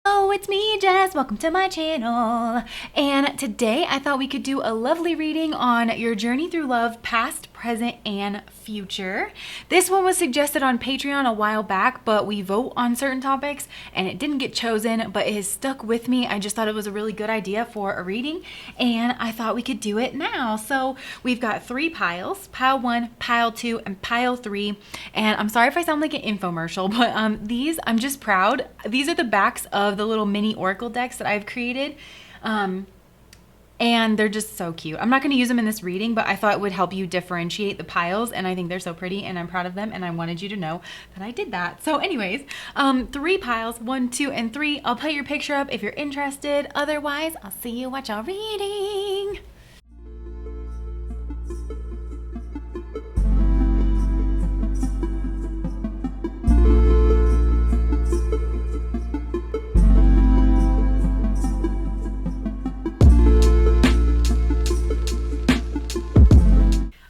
Oh, it's me, Jess. Welcome to my channel. And today I thought we could do a lovely reading on your journey through love, past, present, and future. This one was suggested on Patreon a while back, but we vote on certain topics and it didn't get chosen, but it has stuck with me. I just thought it was a really good idea for a reading and I thought we could do it now. So we've got 3 piles, pile 1, pile 2, and pile 3. And I'm sorry if I sound like an infomercial, but these, I'm just proud. These are the backs of the little mini oracle decks that I've created. And they're just so cute. I'm not going to use them in this reading, but I thought it would help you differentiate the piles, and I think they're so pretty and I'm proud of them, and I wanted you to know that I did that. So anyways, 3 piles, 1, 2, and 3. I'll put your picture up if you're interested. Otherwise, I'll see you at your reading.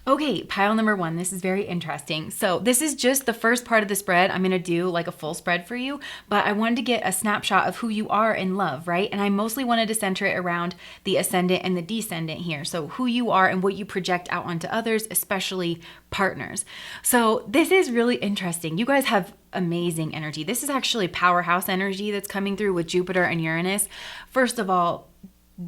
Okay, pile number 1. This is very interesting. So this is just the first part of the spread. I'm going to do like a full spread for you, but I wanted to get a snapshot of who you are in love, right? And I mostly wanted to center it around the ascendant and the descendant here. So who you are and what you project out onto others, especially partners. So this is really interesting. You guys have amazing energy. This is actually powerhouse energy that's coming through with Jupiter and Uranus. First of all,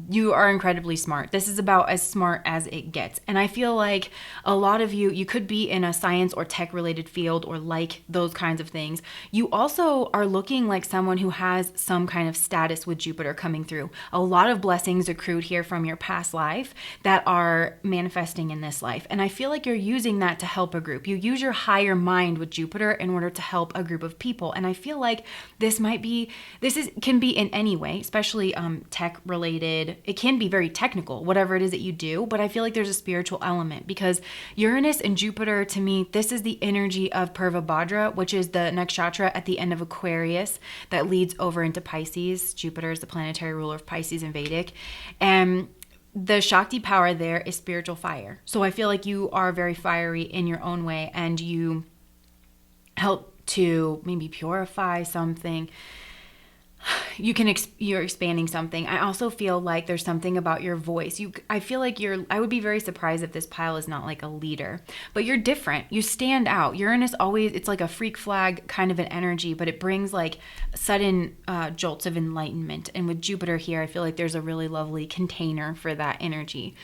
you are incredibly smart. This is about as smart as it gets. And I feel like a lot of you could be in a science or tech related field or like those kinds of things. You also are looking like someone who has some kind of status with Jupiter coming through. A lot of blessings accrued here from your past life that are manifesting in this life. And I feel like you're using that to help a group. You use your higher mind with Jupiter in order to help a group of people. And I feel like this can be in any way, especially tech related. It can be very technical, whatever it is that you do, but I feel like there's a spiritual element because Uranus and Jupiter, to me, this is the energy of Purvabhadra, which is the nakshatra at the end of Aquarius that leads over into Pisces. Jupiter is the planetary ruler of Pisces in Vedic. And the Shakti power there is spiritual fire. So I feel like you are very fiery in your own way and you help to maybe purify something. You're expanding something. I also feel like there's something about your voice. I feel like I would be very surprised if this pile is not like a leader, but you're different. You stand out. Uranus always, it's like a freak flag kind of an energy, but it brings like sudden jolts of enlightenment. And with Jupiter here, I feel like there's a really lovely container for that energy.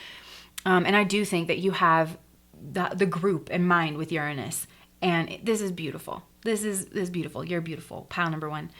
And I do think that you have the group in mind with Uranus. And this is beautiful. This is beautiful. You're beautiful. Pile number 1.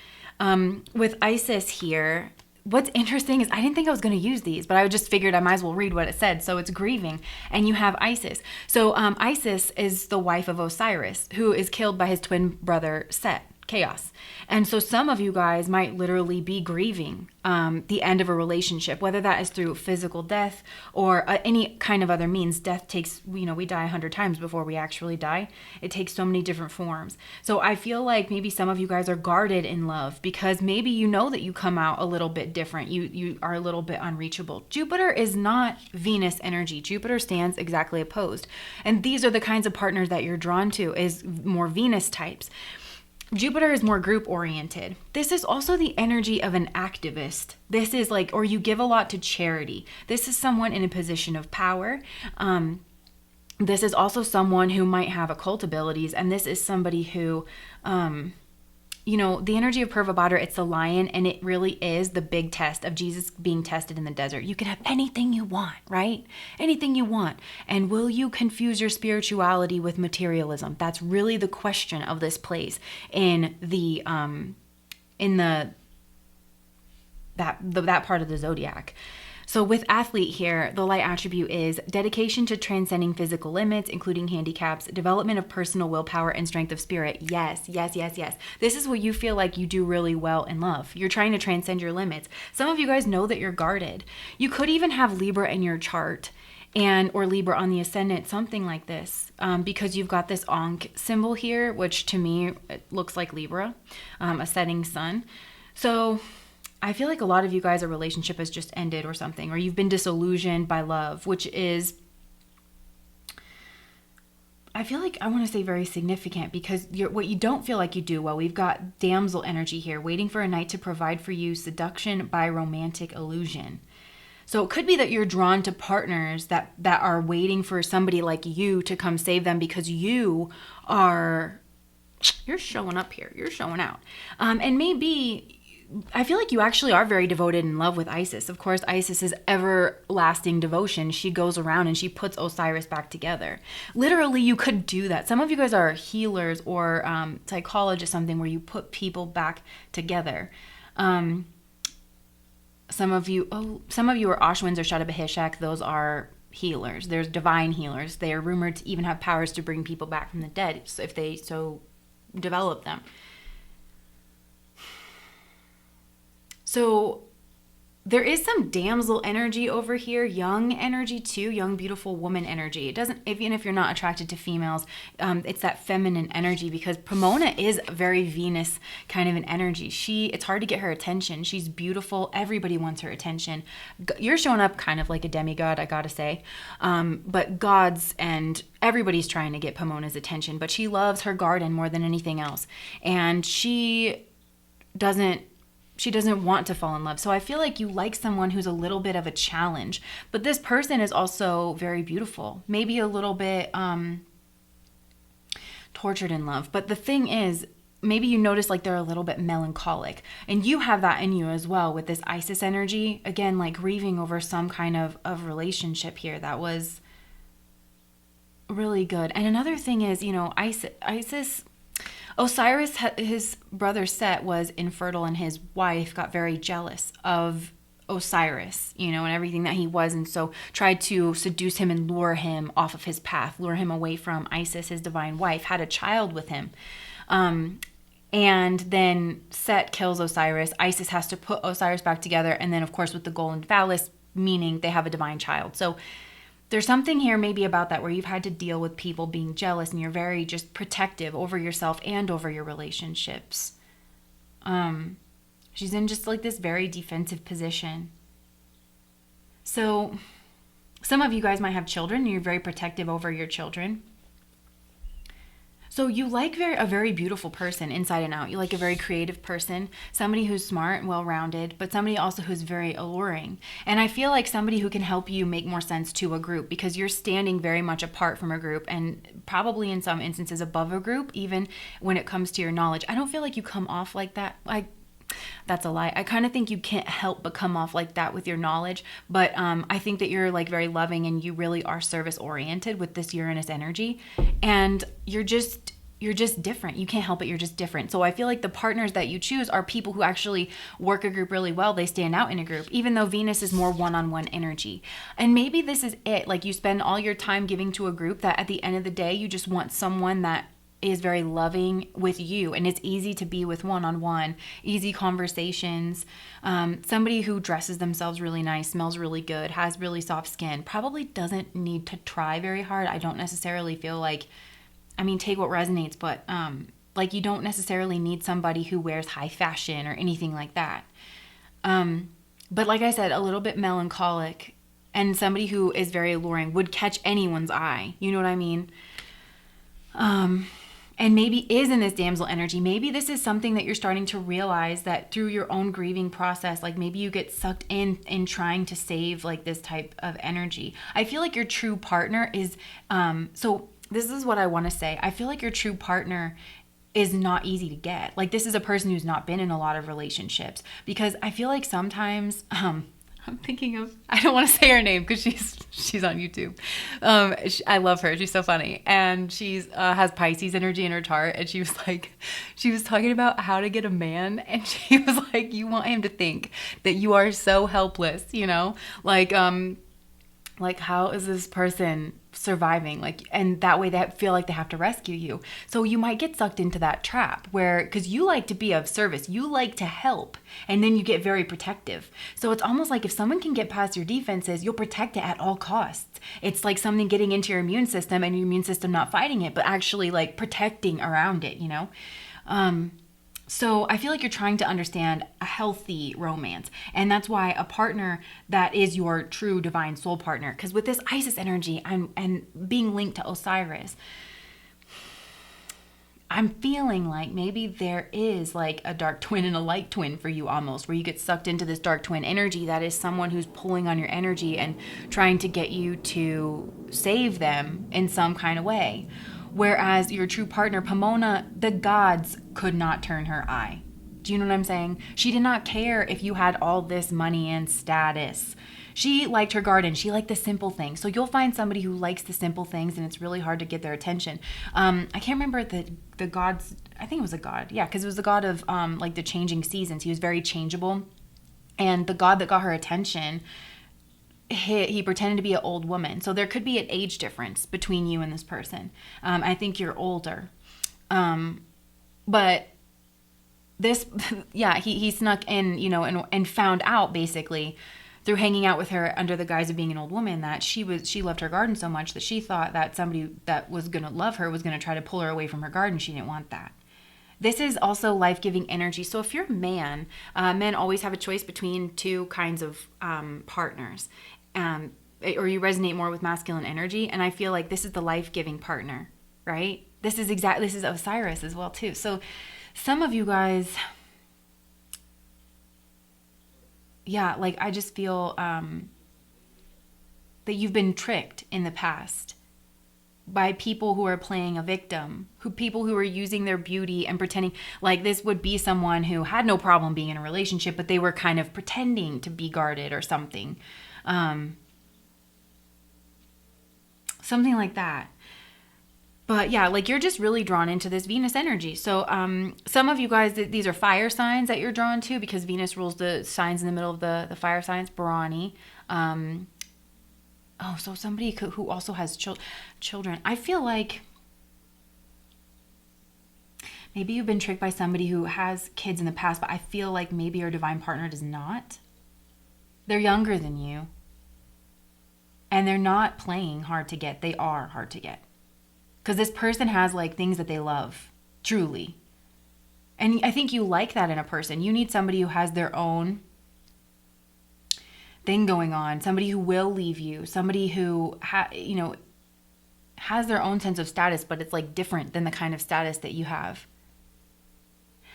With Isis here, what's interesting is I didn't think I was going to use these, but I just figured I might as well read what it said. So it's grieving, and you have Isis. So Isis is the wife of Osiris, who is killed by his twin brother Set. Chaos. And so some of you guys might literally be grieving the end of a relationship, whether that is through physical death or any kind of other means. Death takes, we die 100 times before we actually die. It takes so many different forms. So I feel like maybe some of you guys are guarded in love because maybe you know that you come out a little bit different. You are a little bit unreachable. Jupiter is not Venus energy. Jupiter stands exactly opposed. And these are the kinds of partners that you're drawn to, is more Venus types. Jupiter is more group oriented. This is also the energy of an activist. This is like, or you give a lot to charity. This is someone in a position of power. This is also someone who might have occult abilities. And this is somebody who, the energy of Purvabhadra, it's the lion, and it really is the big test of Jesus being tested in the desert. You can have anything you want, right? Anything you want. And will you confuse your spirituality with materialism? That's really the question of this place in that part of the zodiac. So with athlete here, the light attribute is dedication to transcending physical limits, including handicaps, development of personal willpower, and strength of spirit. Yes, yes, yes, yes. This is what you feel like you do really well in love. You're trying to transcend your limits. Some of you guys know that you're guarded. You could even have Libra in your chart or Libra on the ascendant, something like this, because you've got this Ankh symbol here, which to me, it looks like Libra, a setting sun. So I feel like a lot of you guys, a relationship has just ended or something, or you've been disillusioned by love, which is, I feel like I want to say very significant, because what you don't feel like you do well, we've got damsel energy here, waiting for a knight to provide for you, seduction by romantic illusion. So it could be that you're drawn to partners that are waiting for somebody like you to come save them, because you're showing up here. You're showing out. And maybe, I feel like you actually are very devoted in love with Isis. Of course, Isis is everlasting devotion. She goes around and she puts Osiris back together. Literally, you could do that. Some of you guys are healers or psychologists, something where you put people back together. Some of you are Ashwins or Shadabahishak. Those are healers. There's divine healers. They are rumored to even have powers to bring people back from the dead, so if they so develop them. So there is some damsel energy over here, young energy too, young beautiful woman energy. It doesn't, even if you're not attracted to females, it's that feminine energy, because Pomona is very Venus kind of an energy. It's hard to get her attention. She's beautiful. Everybody wants her attention. You're showing up kind of like a demigod, I gotta say. But gods and everybody's trying to get Pomona's attention, but she loves her garden more than anything else. And she doesn't want to fall in love. So I feel like you like someone who's a little bit of a challenge. But this person is also very beautiful. Maybe a little bit tortured in love. But the thing is, maybe you notice like they're a little bit melancholic. And you have that in you as well with this Isis energy. Again, like grieving over some kind of relationship here that was really good. And another thing is, Osiris, his brother Set, was infertile, and his wife got very jealous of Osiris, and everything that he was, and so tried to seduce him and lure him off of his path, lure him away from Isis, his divine wife, had a child with him. And then Set kills Osiris. Isis has to put Osiris back together, and then, of course, with the golden phallus, meaning they have a divine child. So there's something here maybe about that where you've had to deal with people being jealous, and you're very just protective over yourself and over your relationships. She's in just like this very defensive position. So some of you guys might have children, and you're very protective over your children. So you like a very beautiful person inside and out. You like a very creative person, somebody who's smart and well-rounded, but somebody also who's very alluring. And I feel like somebody who can help you make more sense to a group, because you're standing very much apart from a group, and probably in some instances above a group, even when it comes to your knowledge. I don't feel like you come off like that. That's a lie. I kind of think you can't help but come off like that with your knowledge. But I think that you're like very loving, and you really are service oriented with this Uranus energy. And you're just different. You can't help it. You're just different. So I feel like the partners that you choose are people who actually work a group really well. They stand out in a group, even though Venus is more one-on-one energy. And maybe this is it. Like you spend all your time giving to a group that at the end of the day, you just want someone that is very loving with you, and it's easy to be with one-on-one, easy conversations, somebody who dresses themselves really nice, smells really good, has really soft skin, probably doesn't need to try very hard. I don't necessarily feel like, take what resonates, but like you don't necessarily need somebody who wears high fashion or anything like that. But like I said, a little bit melancholic, and somebody who is very alluring would catch anyone's eye. You know what I mean? And maybe is in this damsel energy. Maybe this is something that you're starting to realize, that through your own grieving process, like maybe you get sucked in trying to save like this type of energy. I feel like your true partner is, so this is what I want to say. I feel like your true partner is not easy to get. Like this is a person who's not been in a lot of relationships, because I feel like sometimes, I'm thinking of, I don't want to say her name because she's on YouTube. I love her. She's so funny. And she's has Pisces energy in her chart. And she was talking about how to get a man. And she was like, you want him to think that you are so helpless, like how is this person surviving? And that way they feel like they have to rescue you. So you might get sucked into that trap because you like to be of service, you like to help, and then you get very protective. So it's almost like if someone can get past your defenses, you'll protect it at all costs. It's like something getting into your immune system and your immune system not fighting it, but actually like protecting around it, So I feel like you're trying to understand a healthy romance. And that's why a partner that is your true divine soul partner, because with this Isis energy and being linked to Osiris, I'm feeling like maybe there is like a dark twin and a light twin for you almost, where you get sucked into this dark twin energy that is someone who's pulling on your energy and trying to get you to save them in some kind of way. Whereas your true partner, Pomona, the gods could not turn her eye. Do you know what I'm saying? She did not care if you had all this money and status. She liked her garden. She liked the simple things. So you'll find somebody who likes the simple things, and it's really hard to get their attention. I can't remember the god's. I think it was a god. Yeah, because it was the god of like the changing seasons. He was very changeable, and the god that got her attention, he pretended to be an old woman. So there could be an age difference between you and this person. I think you're older, but this, yeah, he snuck in, you know, and found out basically through hanging out with her under the guise of being an old woman that she loved her garden so much that she thought that somebody that was going to love her was going to try to pull her away from her garden. She didn't want that. This is also life-giving energy. So if you're a man, men always have a choice between two kinds of partners, or you resonate more with masculine energy. And I feel like this is the life-giving partner, right? This is Osiris as well too. So some of you guys, yeah, like I just feel that you've been tricked in the past by people who are playing a victim, people who are using their beauty and pretending like this would be someone who had no problem being in a relationship, but they were kind of pretending to be guarded or something. Something like that. But yeah, like you're just really drawn into this Venus energy. So some of you guys, these are fire signs that you're drawn to because Venus rules the signs in the middle of the fire signs, Bharani. So somebody who also has children. I feel like maybe you've been tricked by somebody who has kids in the past, but I feel like maybe your divine partner does not. They're younger than you. And they're not playing hard to get. They are hard to get. Because this person has like things that they love, truly. And I think you like that in a person. You need somebody who has their own thing going on, somebody who will leave you, somebody who has their own sense of status, but it's like different than the kind of status that you have.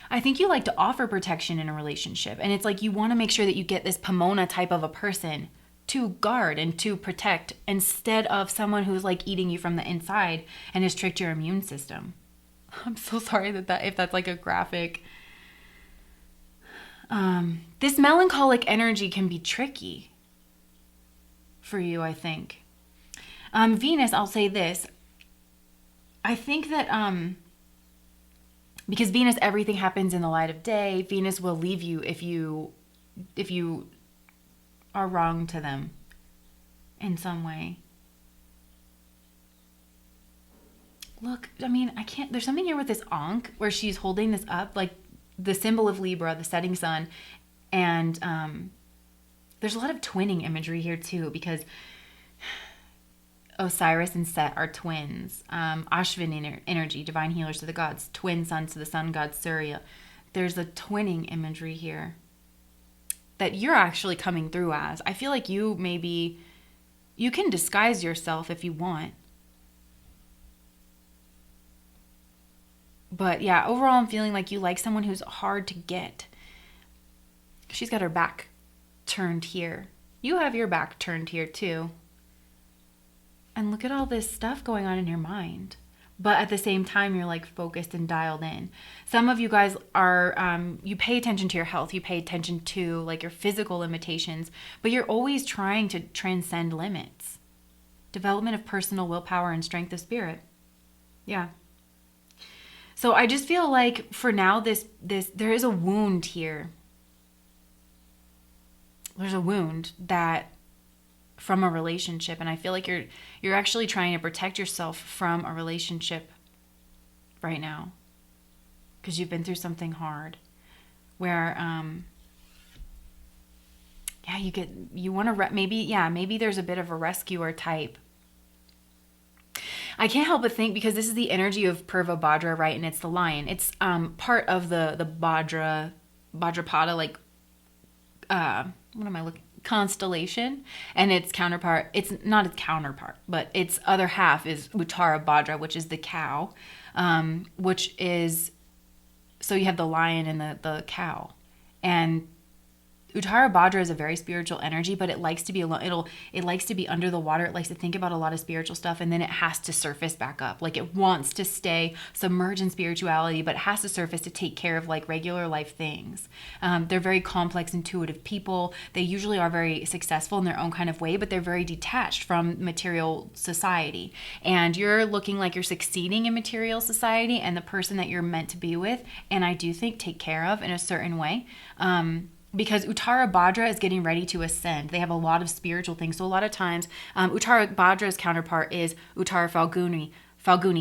I think you like to offer protection in a relationship, and it's like you want to make sure that you get this Pomona type of a person to guard and to protect instead of someone who's like eating you from the inside and has tricked your immune system. I'm so sorry that if that's like a graphic. This melancholic energy can be tricky for you, I think. Venus, I'll say this. I think that because Venus, everything happens in the light of day. Venus will leave you if you are wrong to them in some way. Look, I mean, I can't, there's something here with this Ankh where she's holding this up, like the symbol of Libra, the setting sun. And there's a lot of twinning imagery here too, because Osiris and Set are twins. Ashvin energy, divine healers to the gods, twin sons to the sun god Surya. There's a twinning imagery here that you're actually coming through as. I feel like you can disguise yourself if you want. But yeah, overall I'm feeling like you like someone who's hard to get. She's got her back turned here. You have your back turned here too. And look at all this stuff going on in your mind. But at the same time, you're like focused and dialed in. Some of you guys are, you pay attention to your health. You pay attention to like your physical limitations, but you're always trying to transcend limits. Development of personal willpower and strength of spirit. Yeah. So I just feel like for now, there is a wound here. There's a wound that from a relationship, and I feel like you're actually trying to protect yourself from a relationship right now because you've been through something hard where you want to maybe there's a bit of a rescuer type. I can't help but think, because this is the energy of Purva Bhadra, right? And it's the lion. It's part of the Bhadrapada, like what am I looking? Constellation, and its counterpart, it's not its counterpart, but its other half is Uttara Bhadra, which is the cow. which is, so you have the lion and the cow. And Uttara Bhadra is a very spiritual energy, but it likes to be alone. It likes to be under the water. It likes to think about a lot of spiritual stuff, and then it has to surface back up. Like, it wants to stay submerged in spirituality, but it has to surface to take care of like regular life things. They're very complex, intuitive people. They usually are very successful in their own kind of way, but they're very detached from material society. And you're looking like you're succeeding in material society, and the person that you're meant to be with, and I do think take care of in a certain way. Because Uttara Bhadra is getting ready to ascend. They have a lot of spiritual things. So a lot of times, Uttara Bhadra's counterpart is Uttara Falguni.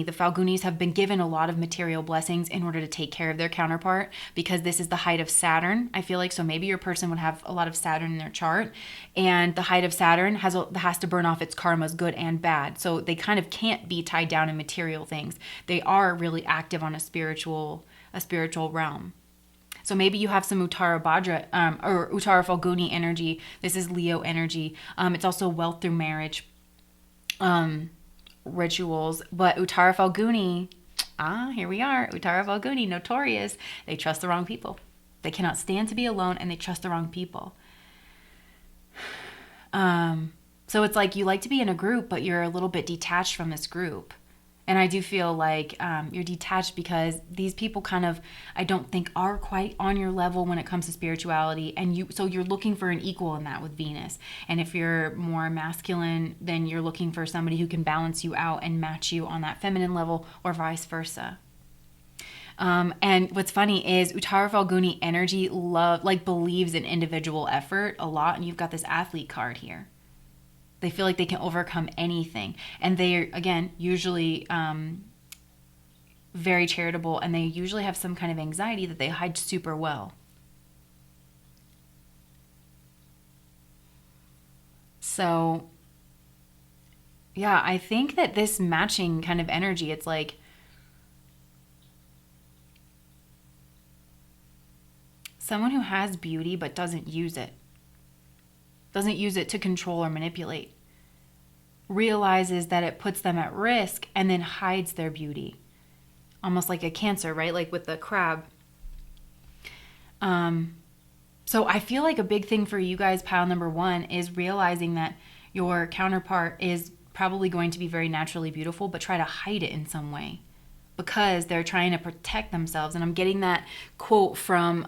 The Falgunis have been given a lot of material blessings in order to take care of their counterpart, because this is the height of Saturn, I feel like. So maybe your person would have a lot of Saturn in their chart, and the height of Saturn has to burn off its karmas, good and bad. So they kind of can't be tied down in material things. They are really active on a spiritual realm. So maybe you have some Uttara Bhadra or Uttara Falguni energy. This is Leo energy. It's also wealth through marriage rituals. But Uttara Falguni, here we are. Uttara Falguni, notorious. They trust the wrong people. They cannot stand to be alone, and they trust the wrong people. So it's like you like to be in a group, but you're a little bit detached from this group. And I do feel like you're detached because these people kind of, I don't think, are quite on your level when it comes to spirituality. And so you're looking for an equal in that with Venus. And if you're more masculine, then you're looking for somebody who can balance you out and match you on that feminine level, or vice versa. And what's funny is Uttara Falguni energy believes in individual effort a lot. And you've got this athlete card here. They feel like they can overcome anything. And they are, again, usually very charitable, and they usually have some kind of anxiety that they hide super well. So, yeah, I think that this matching kind of energy, it's like someone who has beauty but doesn't use it. Doesn't use it to control or manipulate, realizes that it puts them at risk, and then hides their beauty. Almost like a Cancer, right? Like with the crab. So I feel like a big thing for you guys, pile number 1, is realizing that your counterpart is probably going to be very naturally beautiful, but try to hide it in some way because they're trying to protect themselves. And I'm getting that quote from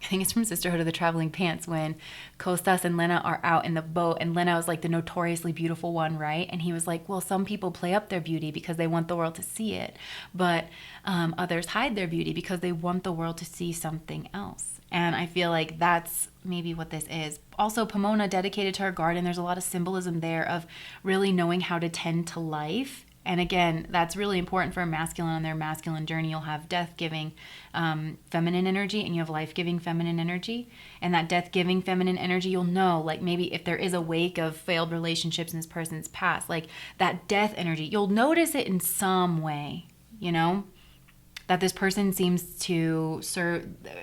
I think it's from Sisterhood of the Traveling Pants, when Kostas and Lena are out in the boat, and Lena was like the notoriously beautiful one, right? And he was like, well, some people play up their beauty because they want the world to see it, but others hide their beauty because they want the world to see something else. And I feel like that's maybe what this is. Also, Pomona, dedicated to her garden, there's a lot of symbolism there of really knowing how to tend to life. And again, that's really important for a masculine on their masculine journey. You'll have death-giving feminine energy, and you have life-giving feminine energy. And that death-giving feminine energy, you'll know, like maybe if there is a wake of failed relationships in this person's past, like that death energy, you'll notice it in some way, you know, that this person seems to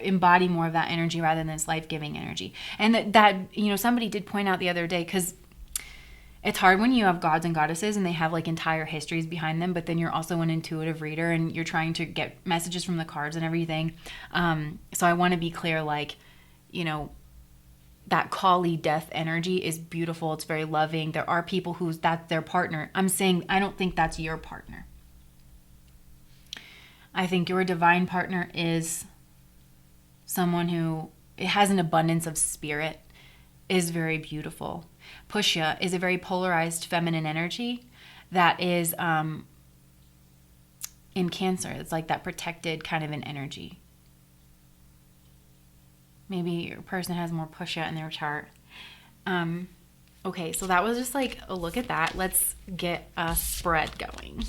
embody more of that energy rather than this life-giving energy. And that you know, somebody did point out the other day, because it's hard when you have gods and goddesses and they have like entire histories behind them, but then you're also an intuitive reader and you're trying to get messages from the cards and everything. So I want to be clear, like, you know, that Kali death energy is beautiful. It's very loving. There are people that's their partner. I'm saying I don't think that's your partner. I think your divine partner is someone who has an abundance of spirit, is very beautiful. Pushya is a very polarized feminine energy that is in Cancer. It's like that protected kind of an energy. Maybe your person has more Pushya in their chart. Okay, so that was just like a look at that. Let's get a spread going.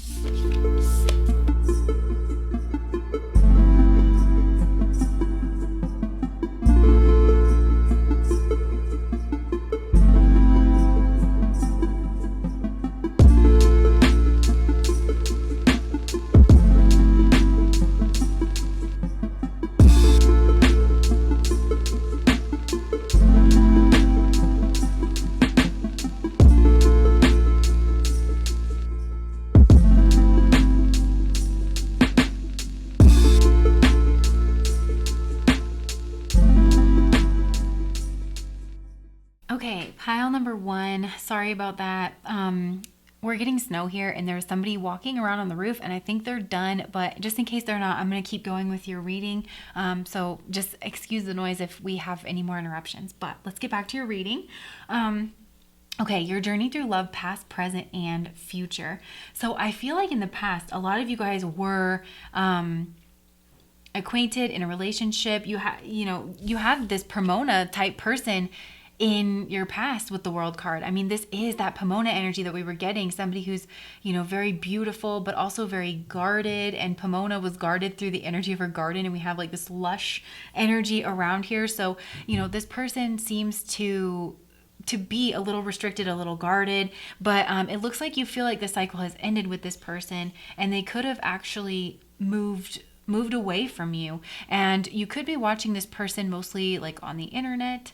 Okay, pile number one. Sorry about that. We're getting snow here, and there's somebody walking around on the roof, and I think they're done, but just in case they're not, I'm going to keep going with your reading. So just excuse the noise if we have any more interruptions, but let's get back to your reading. Okay, your journey through love, past, present, and future. So I feel like in the past, a lot of you guys were acquainted in a relationship. You have this Pomona type person in your past with the World card. I mean, this is that Pomona energy that we were getting. Somebody who's, very beautiful, but also very guarded. And Pomona was guarded through the energy of her garden. And we have like this lush energy around here. So, this person seems to be a little restricted, a little guarded, but it looks like you feel like the cycle has ended with this person, and they could have actually moved away from you. And you could be watching this person mostly like on the internet,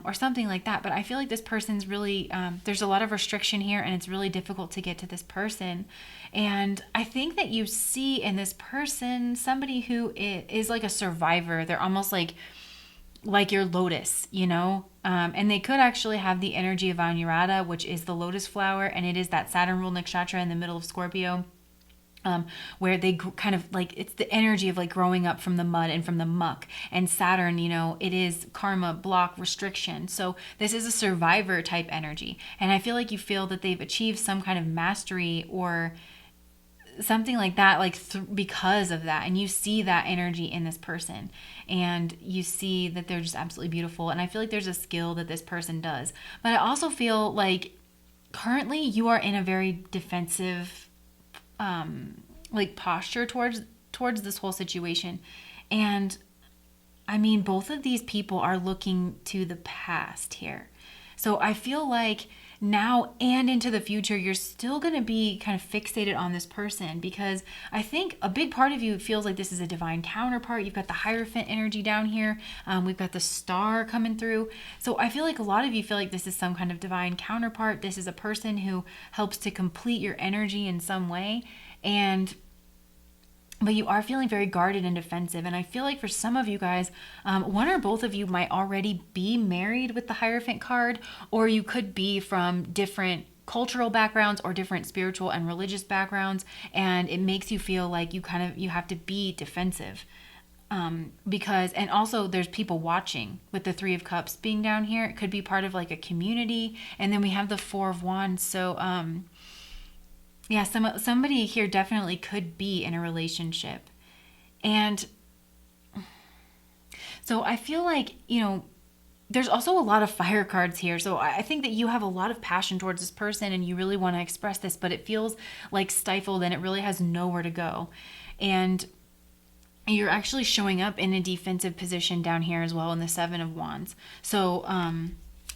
or something like that. But I feel like this person's really, there's a lot of restriction here, and it's really difficult to get to this person. And I think that you see in this person somebody who is like a survivor. They're almost like your lotus, and they could actually have the energy of Anurata, which is the lotus flower, and it is that Saturn ruled nakshatra in the middle of Scorpio. Where they kind of like, it's the energy of like growing up from the mud and from the muck. And Saturn, it is karma, block, restriction. So this is a survivor type energy. And I feel like you feel that they've achieved some kind of mastery or something like that, like because of that. And you see that energy in this person, and you see that they're just absolutely beautiful. And I feel like there's a skill that this person does. But I also feel like currently you are in a very defensive posture towards this whole situation. And I mean, both of these people are looking to the past here. So I feel like now and into the future, you're still going to be kind of fixated on this person, because I think a big part of you feels like this is a divine counterpart. You've got the Hierophant energy down here. We've got the star coming through. So I feel like a lot of you feel like this is some kind of divine counterpart. This is a person who helps to complete your energy in some way. But you are feeling very guarded and defensive. And I feel like for some of you guys, one or both of you might already be married with the Hierophant card, or you could be from different cultural backgrounds or different spiritual and religious backgrounds. And it makes you feel like you have to be defensive. And also there's people watching with the Three of Cups being down here. It could be part of like a community. And then we have the Four of Wands. So, yeah, somebody here definitely could be in a relationship. And so I feel like, there's also a lot of fire cards here. So I think that you have a lot of passion towards this person, and you really want to express this, but it feels like stifled, and it really has nowhere to go. And you're actually showing up in a defensive position down here as well in the Seven of Wands. So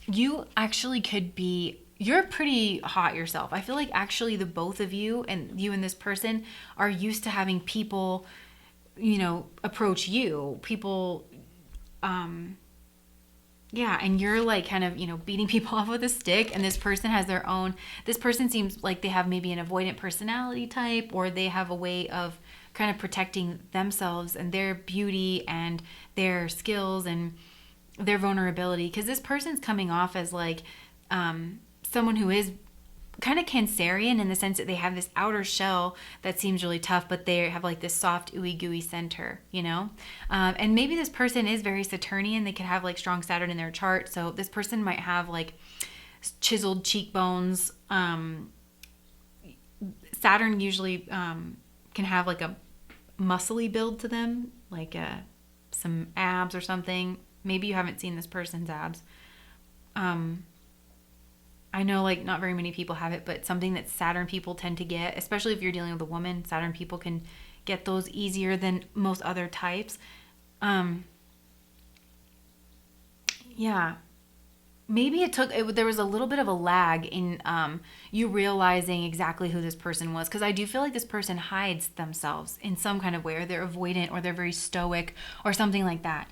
you actually could be... You're pretty hot yourself. I feel like actually the both of you and this person are used to having people, approach you. People, and you're like kind of, beating people off with a stick, and this person has this person seems like they have maybe an avoidant personality type, or they have a way of kind of protecting themselves and their beauty and their skills and their vulnerability. Because this person's coming off as like, someone who is kind of Cancerian in the sense that they have this outer shell that seems really tough, but they have like this soft, ooey gooey center, and maybe this person is very Saturnian. They could have like strong Saturn in their chart. So this person might have like chiseled cheekbones. Saturn usually can have like a muscly build to them, like some abs or something. Maybe you haven't seen this person's abs. I know like not very many people have it, but something that Saturn people tend to get, especially if you're dealing with a woman, Saturn people can get those easier than most other types. Yeah. Maybe there was a little bit of a lag in you realizing exactly who this person was. Because I do feel like this person hides themselves in some kind of way, or they're avoidant, or they're very stoic, or something like that.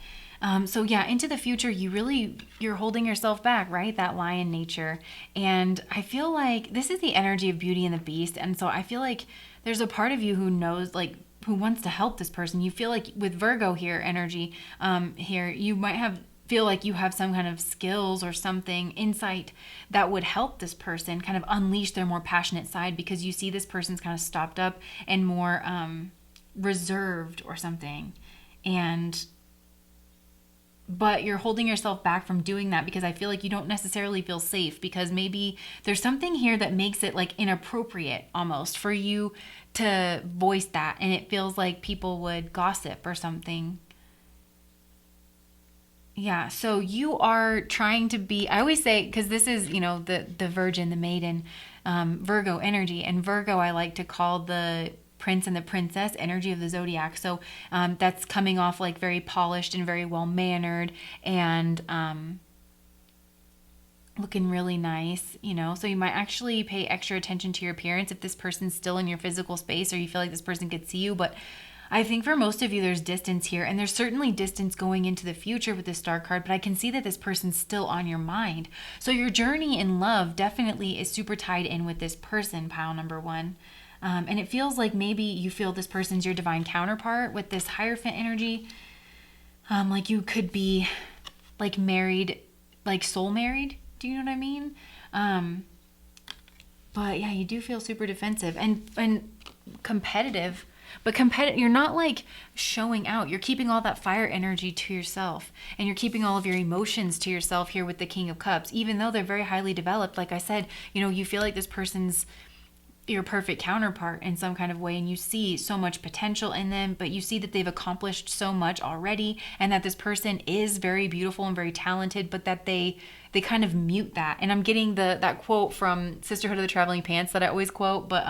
So yeah, into the future, you're holding yourself back, right? That lion nature. And I feel like this is the energy of Beauty and the Beast. And so I feel like there's a part of you who knows, like, who wants to help this person. You feel like with Virgo here, energy, here, you might have feel like you have some kind of skills or something, insight that would help this person kind of unleash their more passionate side, because you see this person's kind of stopped up and more reserved or something. But you're holding yourself back from doing that because I feel like you don't necessarily feel safe, because maybe there's something here that makes it like inappropriate almost for you to voice that, and it feels like people would gossip or something. Yeah, so you are trying to be, I always say, because this is, the virgin, the maiden, Virgo energy. And Virgo, I like to call the prince and the princess energy of the zodiac. So that's coming off like very polished and very well mannered and looking really nice, So you might actually pay extra attention to your appearance if this person's still in your physical space or you feel like this person could see you. But I think for most of you, there's distance here, and there's certainly distance going into the future with this star card, but I can see that this person's still on your mind. So your journey in love definitely is super tied in with this person, pile number one. And it feels like maybe you feel this person's your divine counterpart with this Hierophant energy. Like you could be like married, like soul married. Do you know what I mean? But yeah, you do feel super defensive and competitive. But you're not like showing out. You're keeping all that fire energy to yourself, and you're keeping all of your emotions to yourself here with the King of Cups, even though they're very highly developed. Like I said, you feel like this person's your perfect counterpart in some kind of way, and you see so much potential in them, but you see that they've accomplished so much already, and that this person is very beautiful and very talented, but that they kind of mute that. And I'm getting that quote from Sisterhood of the Traveling Pants that I always quote, but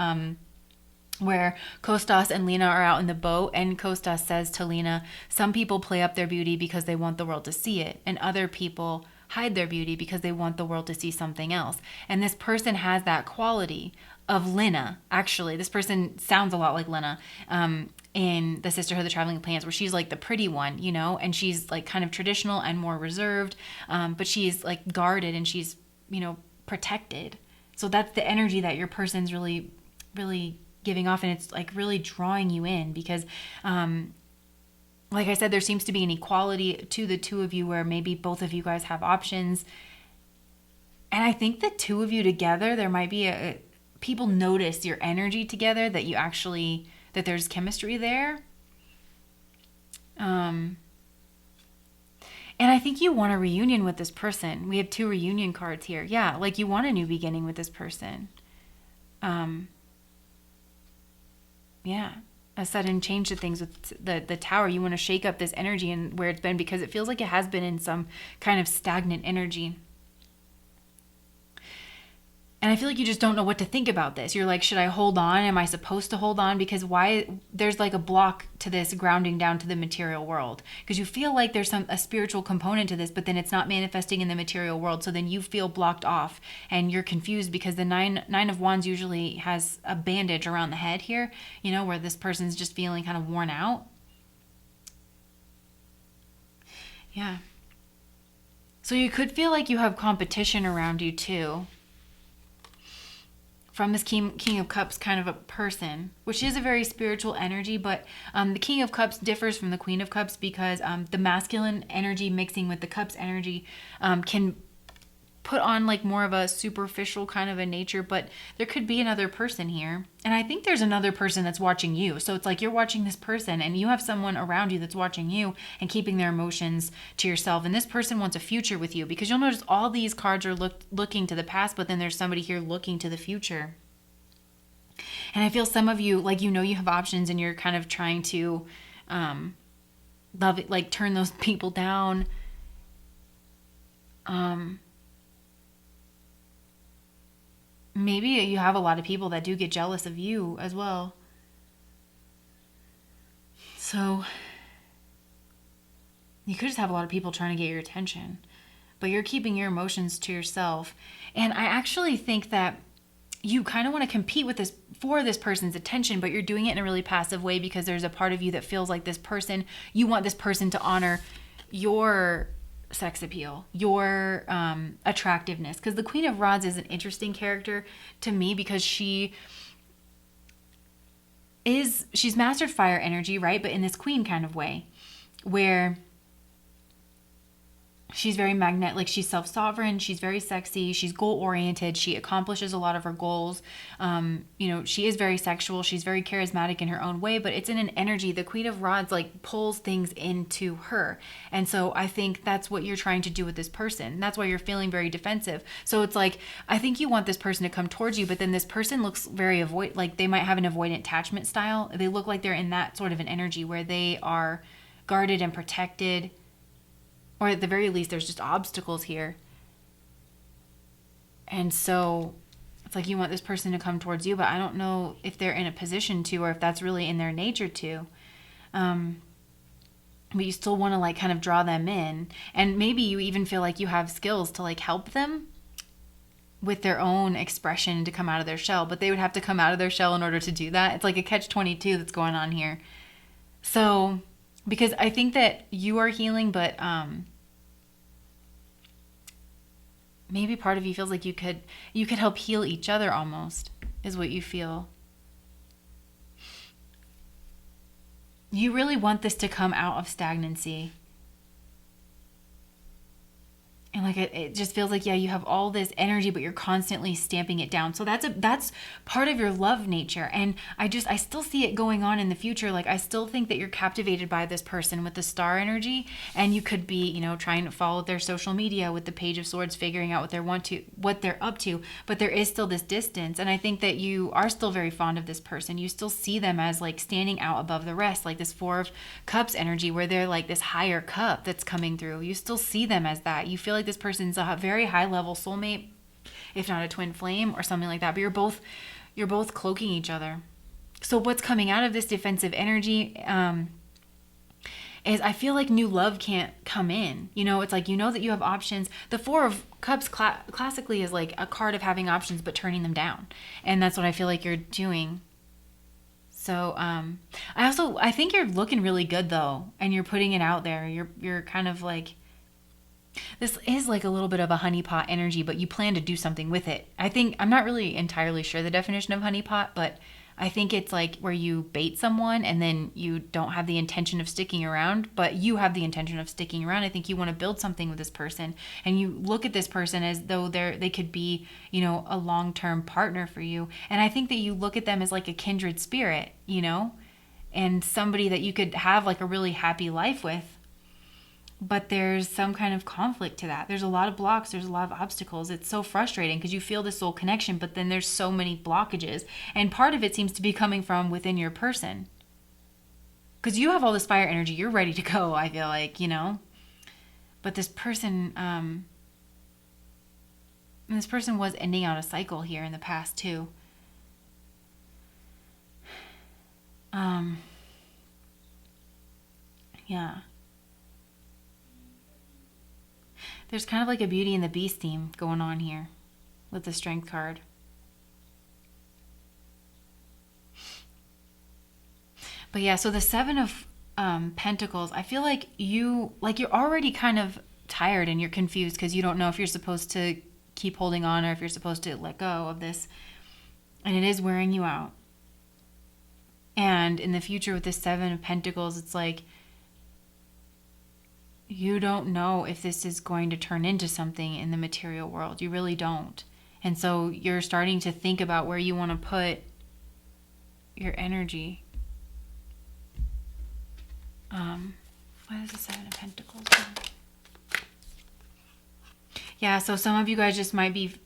where Kostas and Lena are out in the boat, and Kostas says to Lena, some people play up their beauty because they want the world to see it, and other people hide their beauty because they want the world to see something else. And this person has that quality of Lena. Actually, this person sounds a lot like Lena in the Sisterhood of the Traveling Pants, where she's like the pretty one, and she's like kind of traditional and more reserved, but she's like guarded and she's, protected. So that's the energy that your person's really, really giving off, and it's like really drawing you in because like I said, there seems to be an equality to the two of you where maybe both of you guys have options. And I think the two of you together, there might be people notice your energy together, that there's chemistry there. And I think you want a reunion with this person. We have 2 reunion cards here. Yeah, like you want a new beginning with this person. Yeah, a sudden change to things with the tower. You want to shake up this energy and where it's been, because it feels like it has been in some kind of stagnant energy. And I feel like you just don't know what to think about this. You're like, should I hold on? Am I supposed to hold on? Because there's like a block to this grounding down to the material world. Because you feel like there's a spiritual component to this, but then it's not manifesting in the material world. So then you feel blocked off and you're confused, because the nine of Wands usually has a bandage around the head here, where this person's just feeling kind of worn out. Yeah. So you could feel like you have competition around you too, from this King of Cups kind of a person, which is a very spiritual energy, but the King of Cups differs from the Queen of Cups because the masculine energy mixing with the Cups energy can put on like more of a superficial kind of a nature, but there could be another person here. And I think there's another person that's watching you. So it's like you're watching this person and you have someone around you that's watching you and keeping their emotions to yourself. And this person wants a future with you, because you'll notice all these cards are looking to the past, but then there's somebody here looking to the future. And I feel some of you, like, you have options and you're kind of trying to love it, like turn those people down. Maybe you have a lot of people that do get jealous of you as well. So you could just have a lot of people trying to get your attention, but you're keeping your emotions to yourself. And I actually think that you kind of want to compete with this for this person's attention, but you're doing it in a really passive way, because there's a part of you that feels like you want this person to honor your sex appeal, your attractiveness. Because the Queen of Rods is an interesting character to me, because she's mastered fire energy, right? But in this queen kind of way, where she's very magnet, like she's self-sovereign, she's very sexy, she's goal-oriented, she accomplishes a lot of her goals. She is very sexual, she's very charismatic in her own way, but it's in an energy. The Queen of Rods like pulls things into her. And so I think that's what you're trying to do with this person. That's why you're feeling very defensive. So it's like, I think you want this person to come towards you, but then this person looks very like they might have an avoidant attachment style. They look like they're in that sort of an energy where they are guarded and protected, or at the very least, there's just obstacles here. And so it's like you want this person to come towards you, but I don't know if they're in a position to, or if that's really in their nature to. But you still want to like kind of draw them in. And maybe you even feel like you have skills to like help them with their own expression to come out of their shell, but they would have to come out of their shell in order to do that. It's like a catch-22 that's going on here. So, because I think that you are healing, but maybe part of you feels like you could help heal each other almost, is what you feel. You really want this to come out of stagnancy. And like it just feels like, yeah, you have all this energy, but you're constantly stamping it down. So that's part of your love nature. And I still see it going on in the future. Like I still think that you're captivated by this person with the star energy, and you could be, trying to follow their social media with the Page of Swords, figuring out what they're up to. But there is still this distance. And I think that you are still very fond of this person. You still see them as like standing out above the rest, like this Four of Cups energy where they're like this higher cup that's coming through. You still see them as that. You feel like this person's a very high level soulmate, if not a twin flame or something like that, but you're both cloaking each other. So what's coming out of this defensive energy is I feel like new love can't come in. It's like, that you have options. The Four of Cups classically is like a card of having options but turning them down, and that's what I feel like you're doing. So I think you're looking really good though, and you're putting it out there. You're kind of like, this is like a little bit of a honeypot energy, but you plan to do something with it. I'm not really entirely sure the definition of honeypot, but I think it's like where you bait someone and then you don't have the intention of sticking around, but you have the intention of sticking around. I think you want to build something with this person, and you look at this person as though they could be, a long-term partner for you. And I think that you look at them as like a kindred spirit, and somebody that you could have like a really happy life with. But there's some kind of conflict to that. There's a lot of blocks. There's a lot of obstacles. It's so frustrating because you feel this soul connection, but then there's so many blockages. And part of it seems to be coming from within your person. Because you have all this fire energy. You're ready to go, I feel like, But this person was ending out a cycle here in the past too. Yeah. There's kind of like a Beauty and the Beast theme going on here with the Strength card. But yeah, so the Seven of Pentacles, I feel like you're already kind of tired and you're confused because you don't know if you're supposed to keep holding on or if you're supposed to let go of this. And it is wearing you out. And in the future with the Seven of Pentacles, it's like, you don't know if this is going to turn into something in the material world. You really don't. And so you're starting to think about where you want to put your energy. What is the Seven of Pentacles? Yeah, so some of you guys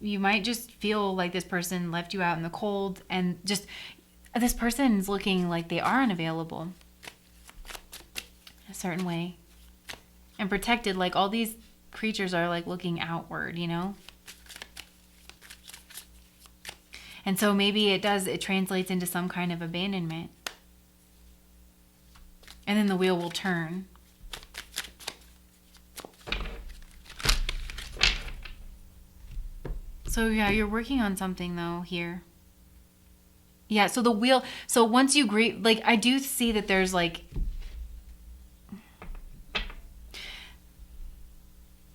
you might just feel like this person left you out in the cold, and just this person's looking like they are unavailable in a certain way. And protected, like all these creatures are like looking outward, And so maybe it translates into some kind of abandonment. And then the wheel will turn. So yeah, you're working on something though here. Yeah, so the wheel, so once you grieve, like I do see that there's like,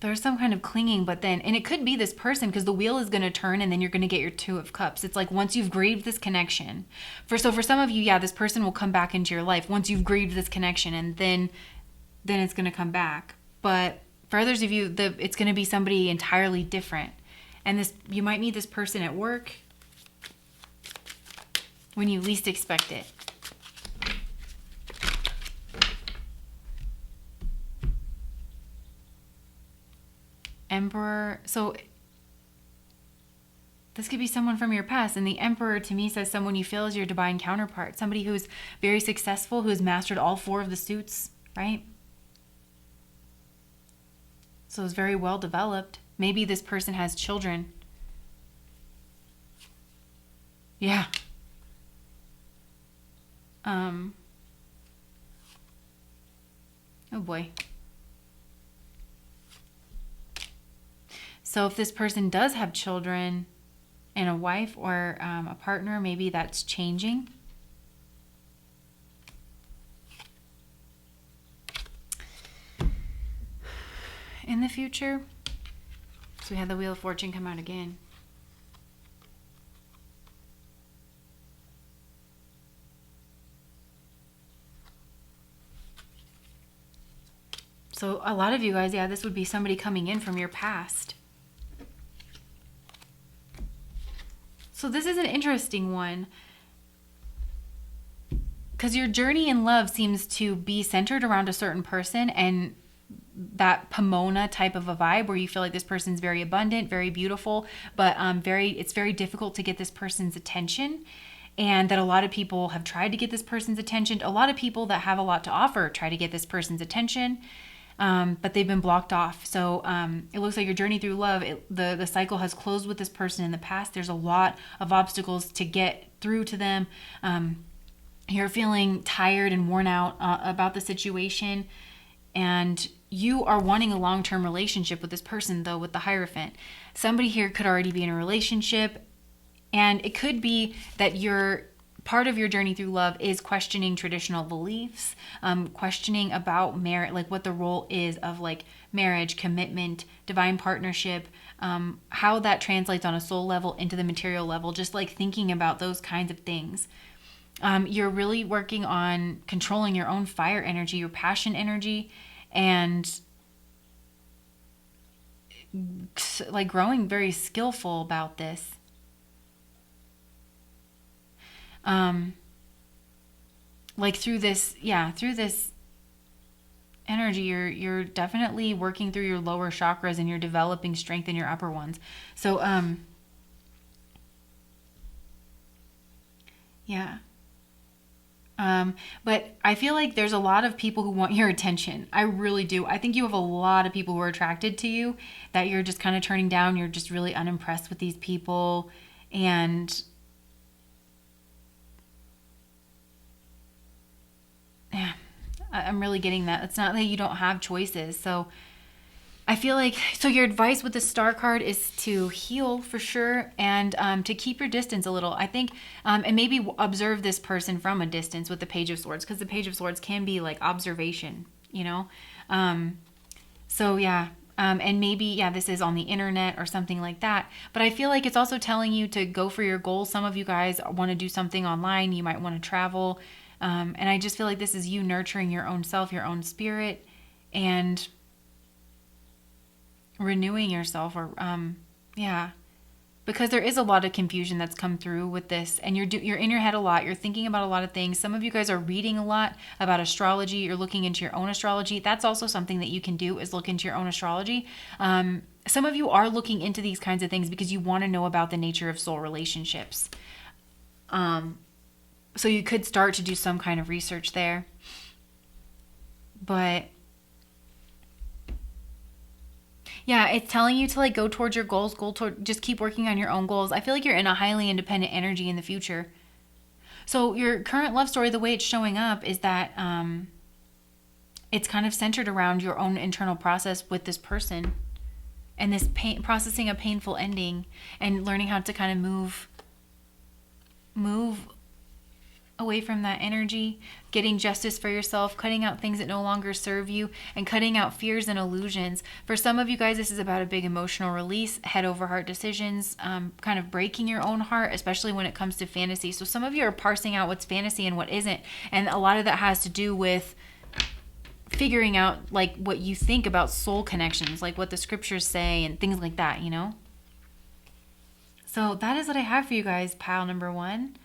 there's some kind of clinging, but then, and it could be this person because the wheel is going to turn and then you're going to get your Two of Cups. It's like once you've grieved this connection. For some of you, yeah, this person will come back into your life once you've grieved this connection, and then it's going to come back. But For others of you, it's going to be somebody entirely different. And you might meet this person at work when you least expect it. Emperor. So this could be someone from your past. And the Emperor to me says someone you feel is your divine counterpart. Somebody who's very successful, who has mastered all 4 of the suits, right? So it's very well developed. Maybe this person has children. Yeah. Oh boy. So if this person does have children and a wife or a partner, maybe that's changing. In the future. So we had the Wheel of Fortune come out again. So a lot of you guys, yeah, this would be somebody coming in from your past. So this is an interesting one. Because your journey in love seems to be centered around a certain person, and that Pomona type of a vibe where you feel like this person's very abundant, very beautiful, but it's very difficult to get this person's attention. And that a lot of people have tried to get this person's attention. A lot of people that have a lot to offer try to get this person's attention. But they've been blocked off. So it looks like your journey through love, the cycle has closed with this person in the past. There's a lot of obstacles to get through to them. You're feeling tired and worn out about the situation. And you are wanting a long-term relationship with this person, though, with the Hierophant. Somebody here could already be in a relationship. And it could be that part of your journey through love is questioning traditional beliefs, questioning about marriage, like what the role is of like marriage, commitment, divine partnership, how that translates on a soul level into the material level, just like thinking about those kinds of things. You're really working on controlling your own fire energy, your passion energy, and like growing very skillful about this. Like through this energy, you're definitely working through your lower chakras and you're developing strength in your upper ones. So, yeah. But I feel like there's a lot of people who want your attention. I really do. I think you have a lot of people who are attracted to you that you're just kind of turning down. You're just really unimpressed with these people. And yeah, I'm really getting that. It's not that you don't have choices. So I feel like, so your advice with the Star card is to heal for sure, and to keep your distance a little. I think, and maybe observe this person from a distance with the Page of Swords, because the Page of Swords can be like observation, you know? So yeah, and maybe, yeah, this is on the internet or something like that. But I feel like it's also telling you to go for your goals. Some of you guys want to do something online. You might want to travel. And I just feel like this is you nurturing your own self, your own spirit, and renewing yourself, or yeah, because there is a lot of confusion that's come through with this, and you're in your head a lot. You're thinking about a lot of things. Some of you guys are reading a lot about astrology. You're looking into your own astrology. That's also something that you can do, is look into your own astrology. Some of you are looking into these kinds of things because you want to know about the nature of soul relationships. So you could start to do some kind of research there. But yeah, it's telling you to like go towards your goals, just keep working on your own goals. I feel like you're in a highly independent energy in the future. So your current love story, the way it's showing up is that it's kind of centered around your own internal process with this person, and this processing a painful ending, and learning how to kind of move away from that energy, getting justice for yourself, cutting out things that no longer serve you, and cutting out fears and illusions. For some of you guys, this is about a big emotional release, head over heart decisions, kind of breaking your own heart, especially when it comes to fantasy. So some of you are parsing out what's fantasy and what isn't. And a lot of that has to do with figuring out like what you think about soul connections, like what the scriptures say and things like that, you know? So that is what I have for you guys, pile number 1.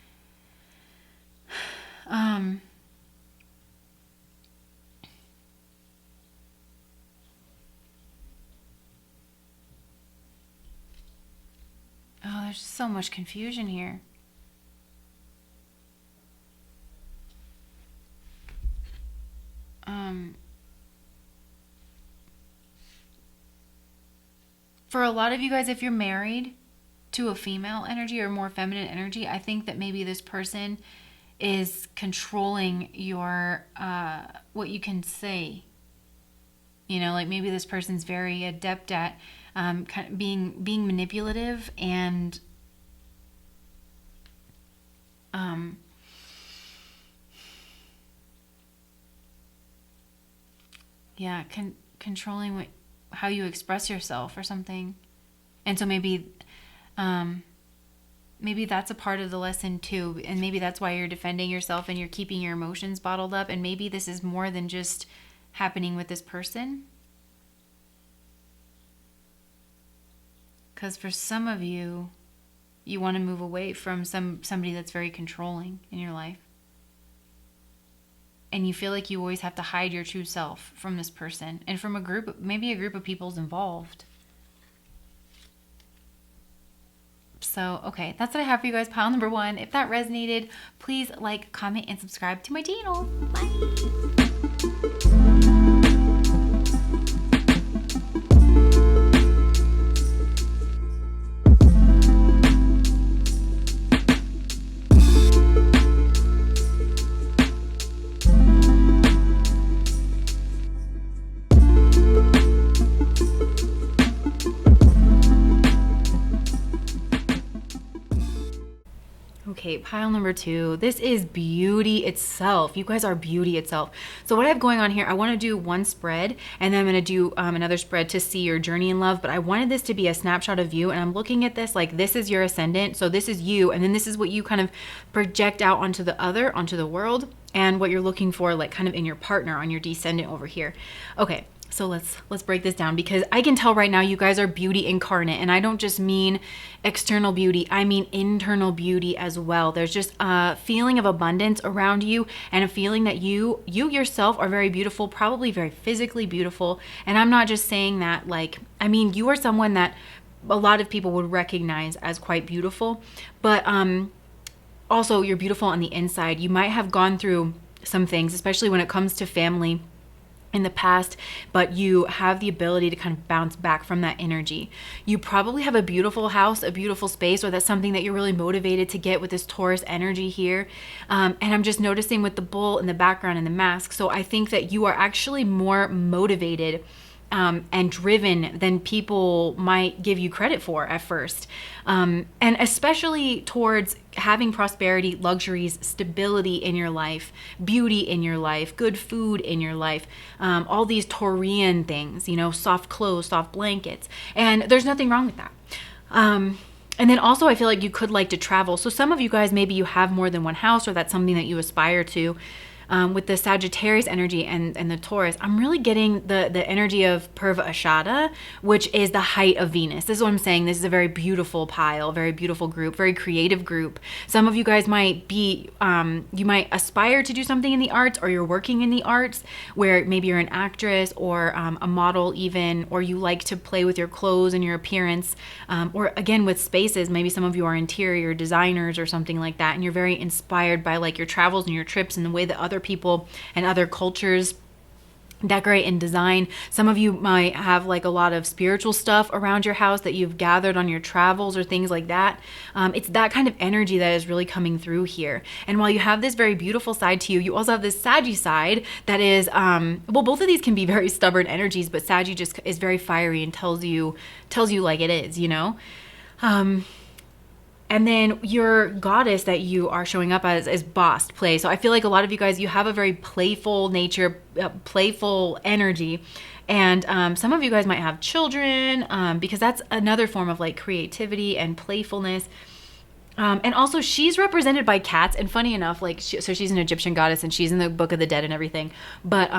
Oh, there's so much confusion here. For a lot of you guys, if you're married to a female energy or more feminine energy, I think that maybe this person is controlling your, what you can say. You know, like maybe this person's very adept at kind of being manipulative and controlling how you express yourself or something. And so maybe that's a part of the lesson too, and maybe that's why you're defending yourself and you're keeping your emotions bottled up, and maybe this is more than just happening with this person. Because for some of you, you want to move away from somebody that's very controlling in your life. And you feel like you always have to hide your true self from this person and from maybe a group of people's involved. So, okay, that's what I have for you guys, pile number 1. If that resonated, please like, comment, and subscribe to my channel. Bye. Okay, pile number 2. This is beauty itself. You guys are beauty itself. So what I have going on here, I want to do one spread, and then I'm going to do another spread to see your journey in love. But I wanted this to be a snapshot of you, and I'm looking at this like this is your ascendant. So this is you, and then this is what you kind of project out onto the world, and what you're looking for, like kind of in your partner, on your descendant over here. Okay. So let's break this down, because I can tell right now you guys are beauty incarnate, and I don't just mean external beauty, I mean internal beauty as well. There's just a feeling of abundance around you, and a feeling that you yourself are very beautiful, probably very physically beautiful. And I'm not just saying that, like, I mean, you are someone that a lot of people would recognize as quite beautiful, but also you're beautiful on the inside. You might have gone through some things, especially when it comes to family, in the past, but you have the ability to kind of bounce back from that energy. You probably have a beautiful house, a beautiful space, or that's something that you're really motivated to get with this Taurus energy here. And I'm just noticing with the bull in the background and the mask. So I think that you are actually more motivated and driven than people might give you credit for at first. And especially towards having prosperity, luxuries, stability in your life, beauty in your life, good food in your life, all these Taurian things, you know, soft clothes, soft blankets. And there's nothing wrong with that. And then also I feel like you could like to travel. So some of you guys, maybe you have more than one house, or that's something that you aspire to. With the Sagittarius energy and the Taurus, I'm really getting the energy of Purva Ashada, which is the height of Venus. This is what I'm saying. This is a very beautiful pile, very beautiful group, very creative group. Some of you guys might be, you might aspire to do something in the arts, or you're working in the arts, where maybe you're an actress or a model even, or you like to play with your clothes and your appearance, or again with spaces. Maybe some of you are interior designers or something like that, and you're very inspired by like your travels and your trips and the way that other people and other cultures decorate and design. Some of you might have like a lot of spiritual stuff around your house that you've gathered on your travels or things like that. It's that kind of energy that is really coming through here. And while you have this very beautiful side to you, you also have this Saggy side that is, well, both of these can be very stubborn energies, but Saggy just is very fiery and tells you like it is, you know? And then your goddess that you are showing up as is Bast, play. So I feel like a lot of you guys, you have a very playful nature, playful energy. And some of you guys might have children, because that's another form of like creativity and playfulness. And also, she's represented by cats. And funny enough, like, so she's an Egyptian goddess, and she's in the Book of the Dead and everything. But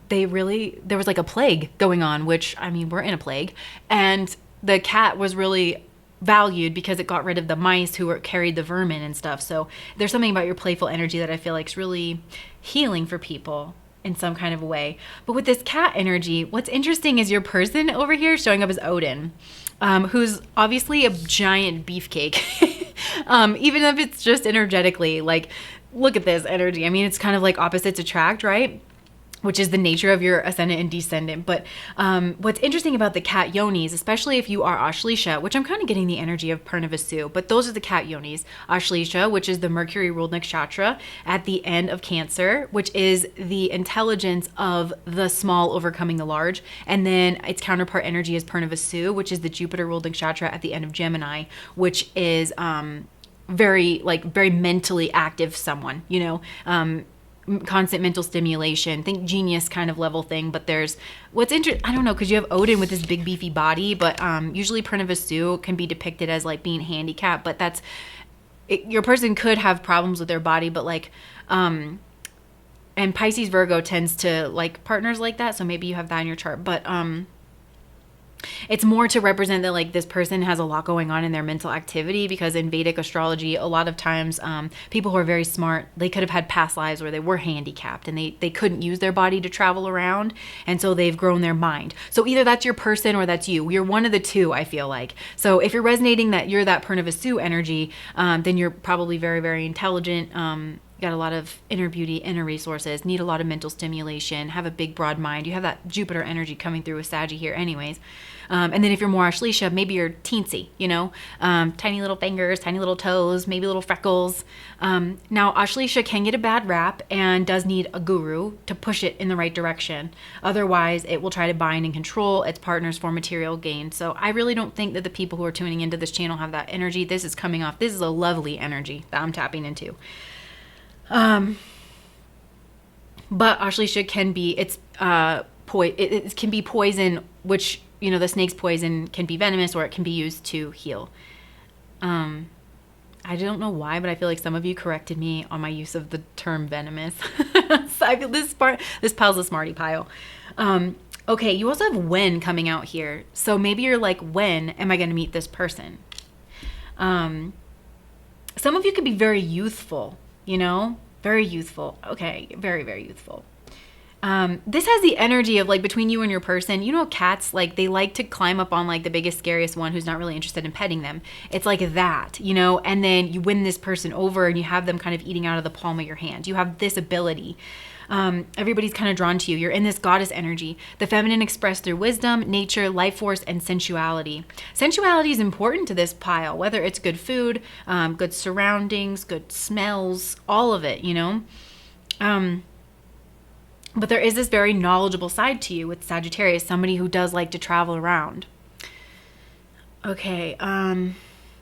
there was like a plague going on, which, I mean, we're in a plague, and the cat was really valued because it got rid of the mice who carried the vermin and stuff. So there's something about your playful energy that I feel like is really healing for people in some kind of a way. But with this cat energy, what's interesting is your person over here showing up as Odin, who's obviously a giant beefcake. Even if it's just energetically, like, look at this energy. I mean, it's kind of like opposites attract, right? Which is the nature of your ascendant and descendant. But what's interesting about the cat yonis, especially if you are Ashleisha, which I'm kind of getting the energy of Purnavisu, but those are the cat yonis. Ashleisha, which is the Mercury ruled nakshatra at the end of Cancer, which is the intelligence of the small overcoming the large. And then its counterpart energy is Purnavisu, which is the Jupiter ruled nakshatra at the end of Gemini, which is very mentally active someone, you know, constant mental stimulation, think genius kind of level thing. But there's what's interesting, I don't know, because you have Odin with this big beefy body, but usually Purnavisu can be depicted as like being handicapped, but that's your person could have problems with their body, but like and Pisces Virgo tends to like partners like that, so maybe you have that in your chart. But it's more to represent that like this person has a lot going on in their mental activity, because in Vedic astrology, a lot of times people who are very smart, they could have had past lives where they were handicapped and they couldn't use their body to travel around. And so they've grown their mind. So either that's your person or that's you. You're one of the two, I feel like. So if you're resonating that you're that Purnavisu energy, then you're probably very, very intelligent. Got a lot of inner beauty, inner resources, need a lot of mental stimulation, have a big broad mind. You have that Jupiter energy coming through with Saggy here anyways. And then if you're more Ashleisha, maybe you're teensy, you know, tiny little fingers, tiny little toes, maybe little freckles. Now Ashleisha can get a bad rap and does need a guru to push it in the right direction. Otherwise it will try to bind and control its partners for material gain. So I really don't think that the people who are tuning into this channel have that energy. This is coming off. This is a lovely energy that I'm tapping into. But Ashleisha can be, it can be poison, which, you know, the snake's poison can be venomous or it can be used to heal. I don't know why, but I feel like some of you corrected me on my use of the term venomous. So I feel this pile's a smarty pile. Okay, you also have when coming out here. So maybe you're like, when am I going to meet this person? Some of you could be very youthful, you know, very youthful. Okay, very, very youthful. This has the energy of like between you and your person, you know, cats, like they like to climb up on like the biggest, scariest one who's not really interested in petting them. It's like that, you know, and then you win this person over and you have them kind of eating out of the palm of your hand. You have this ability. Everybody's kind of drawn to you. You're in this goddess energy. The feminine expressed through wisdom, nature, life force, and sensuality. Sensuality is important to this pile, whether it's good food, good surroundings, good smells, all of it, you know. But there is this very knowledgeable side to you with Sagittarius, somebody who does like to travel around. Okay, and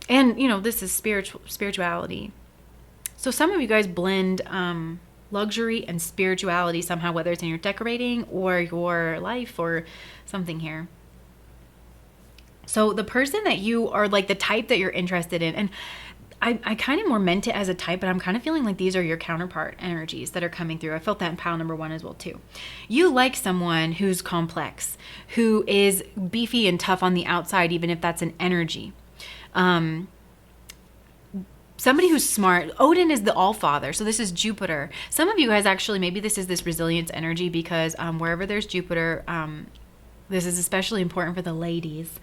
you know, this is spirituality. So some of you guys blend luxury and spirituality somehow, whether it's in your decorating or your life or something here. So the person that you are like the type that you're interested in, and I kind of more meant it as a type, but I'm kind of feeling like these are your counterpart energies that are coming through. I felt that in pile number 1 as well too. You like someone who's complex, who is beefy and tough on the outside, even if that's an energy. Somebody who's smart. Odin is the all-father, so this is Jupiter. Some of you guys actually, maybe this is this resilience energy, because wherever there's Jupiter, this is especially important for the ladies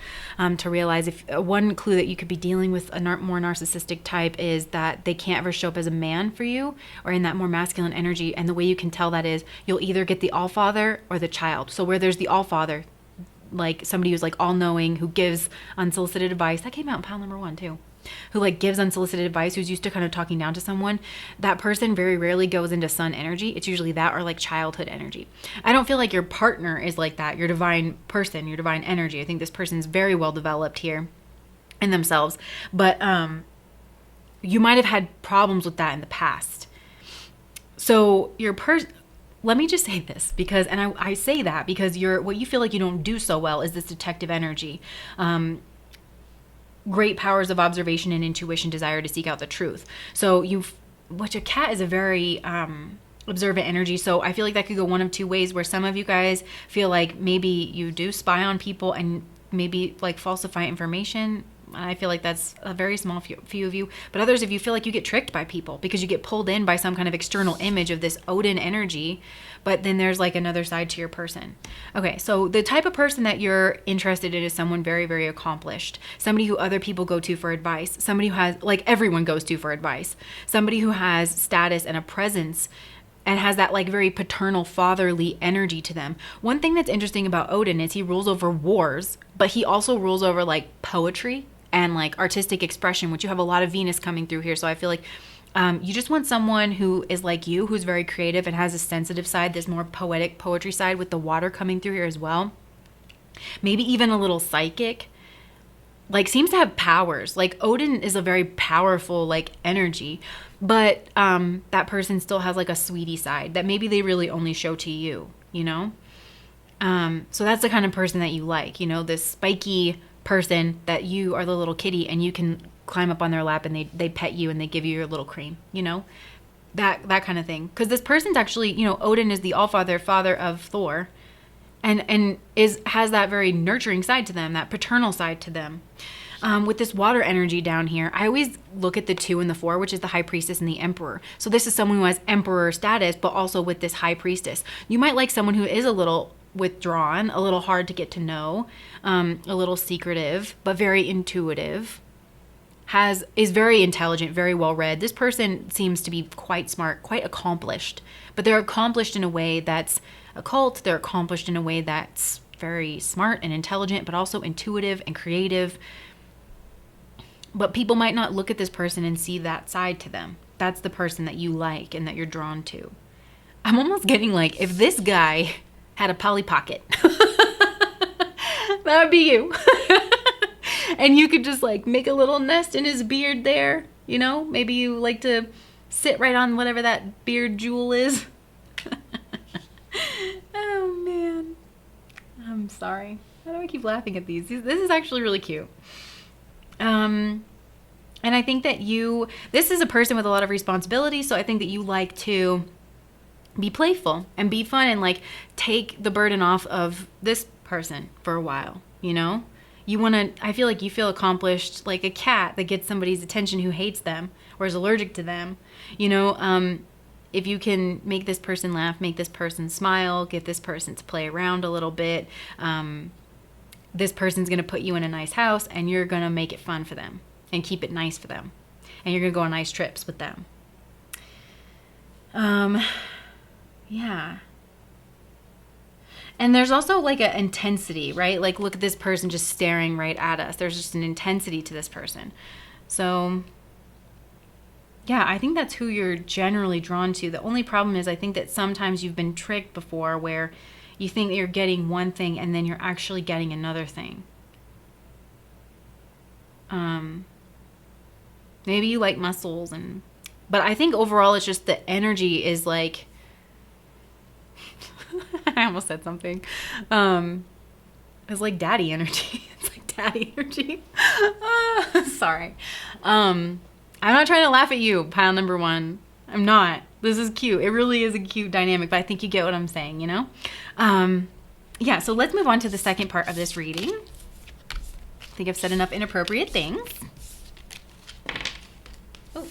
to realize. If one clue that you could be dealing with a more narcissistic type is that they can't ever show up as a man for you or in that more masculine energy. And the way you can tell that is you'll either get the all-father or the child. So where there's the all-father, like somebody who's like all-knowing, who gives unsolicited advice. That came out in pile number 1 too. Who like gives unsolicited advice, who's used to kind of talking down to someone. That person very rarely goes into sun energy. It's usually that or like childhood energy. I don't feel like your partner is like that. Your divine person, your divine energy. I think this person's very well developed here in themselves. But you might have had problems with that in the past. So your person, let me just say this, because, and I say that because what you feel like you don't do so well is this detective energy. great powers of observation and intuition, desire to seek out the truth. So which a cat is a very observant energy. So I feel like that could go one of two ways, where some of you guys feel like maybe you do spy on people and maybe like falsify information. I feel like that's a very small few of you. But others of you feel like you get tricked by people because you get pulled in by some kind of external image of this Odin energy. But then there's like another side to your person. Okay, so the type of person that you're interested in is someone very, very accomplished. Somebody who other people go to for advice. Somebody who has, like everyone goes to for advice. Somebody who has status and a presence and has that like very paternal, fatherly energy to them. One thing that's interesting about Odin is he rules over wars, but he also rules over like poetry and like artistic expression, which you have a lot of Venus coming through here. So I feel like you just want someone who is like you, who's very creative and has a sensitive side, this more poetic poetry side with the water coming through here as well. Maybe even a little psychic, like seems to have powers. Like Odin is a very powerful like energy, but that person still has like a sweetie side that maybe they really only show to you, you know? So that's the kind of person that you like, you know, this spiky person that you are the little kitty and you can climb up on their lap and they pet you and they give you your little cream, you know, that kind of thing. Because this person's actually, you know, Odin is the allfather, father of Thor, and has that very nurturing side to them, that paternal side to them. With this water energy down here, I always look at the 2 and the 4, which is the high priestess and the emperor. So this is someone who has emperor status, but also with this high priestess. You might like someone who is a little withdrawn, a little hard to get to know, a little secretive, but very intuitive, is very intelligent, very well read. This person seems to be quite smart, quite accomplished, but they're accomplished in a way that's occult. They're accomplished in a way that's very smart and intelligent, but also intuitive and creative. But people might not look at this person and see that side to them. That's the person that you like and that you're drawn to. I'm almost getting like, if this guy had a Polly Pocket, that would be you. And you could just like make a little nest in his beard there, you know? Maybe you like to sit right on whatever that beard jewel is. Oh man. I'm sorry. How do I keep laughing at these? This is actually really cute. And I think that this is a person with a lot of responsibility. So I think that you like to be playful and be fun and like take the burden off of this person for a while, you know? I feel like you feel accomplished like a cat that gets somebody's attention who hates them or is allergic to them. You know, if you can make this person laugh, make this person smile, get this person to play around a little bit, this person's going to put you in a nice house and you're going to make it fun for them and keep it nice for them. And you're going to go on nice trips with them. Yeah. And there's also like an intensity, right? Like look at this person just staring right at us. There's just an intensity to this person. So yeah, I think that's who you're generally drawn to. The only problem is I think that sometimes you've been tricked before where you think that you're getting one thing and then you're actually getting another thing. Maybe you like muscles but I think overall it's just the energy is like, I almost said something. It's like daddy energy. It's like daddy energy. Sorry. I'm not trying to laugh at you, pile number 1. I'm not. This is cute. It really is a cute dynamic, but I think you get what I'm saying, you know? Yeah, so let's move on to the second part of this reading. I think I've said enough inappropriate things. Oh.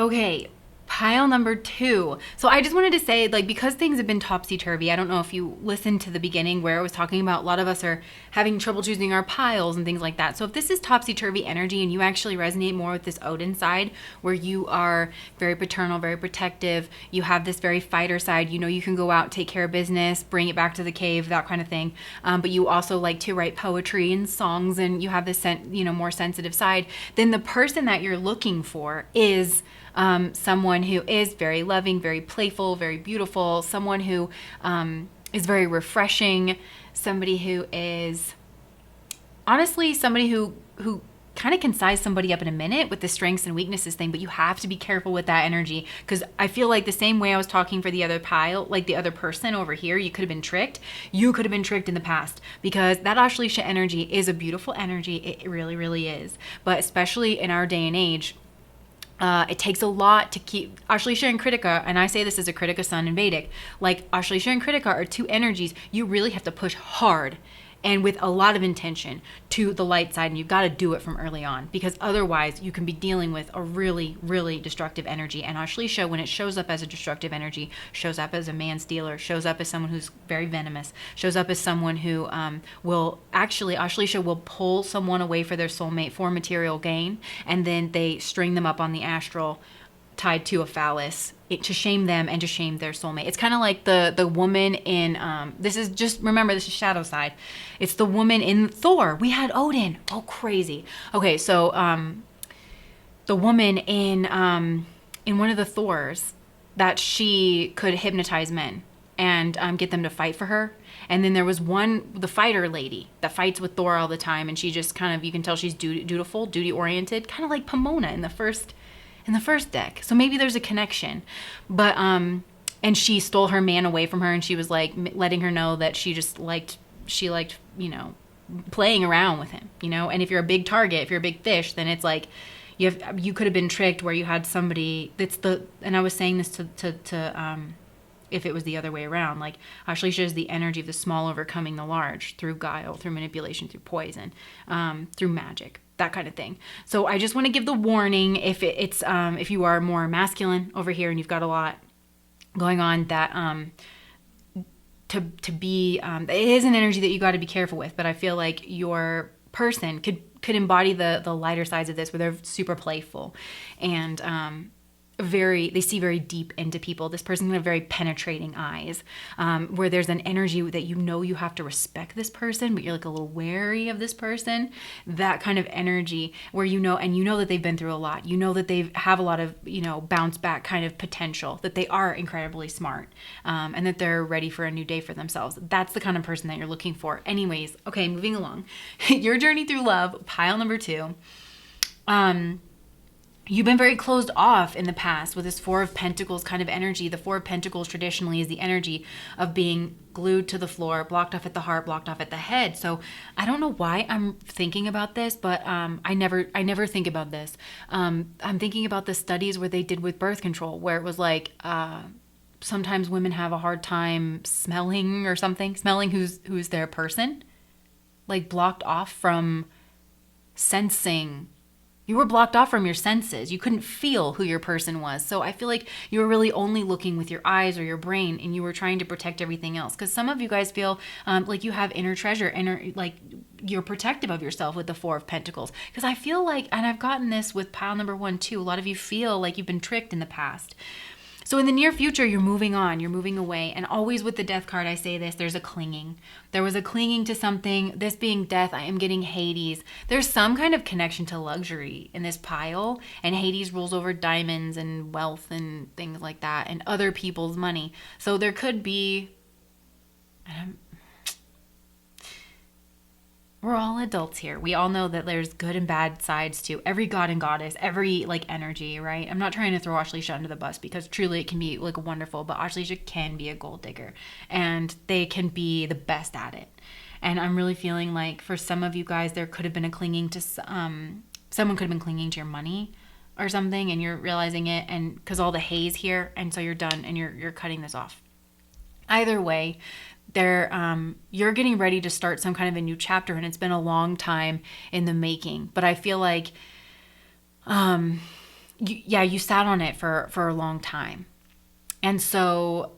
Okay, pile number 2. So I just wanted to say, like, because things have been topsy-turvy, I don't know if you listened to the beginning where I was talking about a lot of us are having trouble choosing our piles and things like that. So if this is topsy-turvy energy and you actually resonate more with this Odin side, where you are very paternal, very protective, you have this very fighter side, you know, you can go out, take care of business, bring it back to the cave, that kind of thing. But you also like to write poetry and songs, and you have this, more sensitive side, then the person that you're looking for is someone who is very loving, very playful, very beautiful, someone who is very refreshing, somebody who is honestly somebody who kind of can size somebody up in a minute with the strengths and weaknesses thing, but you have to be careful with that energy, because I feel like the same way I was talking for the other pile, like the other person over here, you could have been tricked. You could have been tricked in the past, because that Ashleisha energy is a beautiful energy. It really, really is. But especially in our day and age, it takes a lot to keep Ashleisha and Kritika, and I say this as a Kritika sun in Vedic, like Ashleisha and Kritika are two energies you really have to push hard and with a lot of intention to the light side, and you've got to do it from early on, because otherwise you can be dealing with a really, really destructive energy. And Ashleisha, when it shows up as a destructive energy, shows up as a man stealer, shows up as someone who's very venomous, shows up as someone who Ashleisha will pull someone away for their soulmate for material gain, and then they string them up on the astral tied to a phallus to shame them and to shame their soulmate. It's kind of like the woman in this is just, remember, this is shadow side. It's the woman in Thor. We had Odin. Oh, crazy. Okay, so the woman in one of the Thors, that she could hypnotize men and get them to fight for her. And then there was the fighter lady that fights with Thor all the time, and she just kind of, you can tell she's dutiful, duty oriented, kind of like Pomona in the first deck. So maybe there's a connection. But and she stole her man away from her, and she was like letting her know that she liked playing around with him, and if you're a big target, if you're a big fish, then it's like you could have been tricked where you had somebody and I was saying this to if it was the other way around, like Ashleisha is the energy of the small overcoming the large through guile, through manipulation, through poison, through magic, that kind of thing. So I just want to give the warning, if if you are more masculine over here and you've got a lot going on, that to be it is an energy that you got to be careful with. But I feel like your person could embody the lighter sides of this, where they're super playful and they see very deep into people. This person's gonna have very penetrating eyes, where there's an energy that you have to respect this person, but you're like a little wary of this person. That kind of energy where that they've been through a lot. That they have a lot of bounce back kind of potential. That they are incredibly smart, and that they're ready for a new day for themselves. That's the kind of person that you're looking for. Anyways, okay, moving along. Your journey through love, pile number 2. You've been very closed off in the past with this Four of Pentacles kind of energy. The Four of Pentacles traditionally is the energy of being glued to the floor, blocked off at the heart, blocked off at the head. So I don't know why I'm thinking about this, but I never think about this. I'm thinking about the studies where they did with birth control, where it was like sometimes women have a hard time smelling or something, smelling who's their person, like blocked off from sensing. You were blocked off from your senses. You couldn't feel who your person was. So I feel like you were really only looking with your eyes or your brain, and you were trying to protect everything else. Because some of you guys feel like you have inner treasure, like you're protective of yourself with the Four of Pentacles. Because I feel like, and I've gotten this with pile number 1 too, a lot of you feel like you've been tricked in the past. So in the near future, you're moving on, you're moving away. And always with the Death card, I say this, there's a clinging. There was a clinging to something. This being death, I am getting Hades. There's some kind of connection to luxury in this pile. And Hades rules over diamonds and wealth and things like that, and other people's money. So there could be, we're all adults here. We all know that there's good and bad sides to every god and goddess, every energy, right? I'm not trying to throw Ashleisha under the bus, because truly it can be wonderful, but Ashleisha can be a gold digger, and they can be the best at it. And I'm really feeling like for some of you guys, there could have been a clinging to someone could have been clinging to your money or something, and you're realizing it, and because all the haze here, and so you're done and you're cutting this off. Either way, you're getting ready to start some kind of a new chapter, and it's been a long time in the making. But I feel like you sat on it for a long time. And so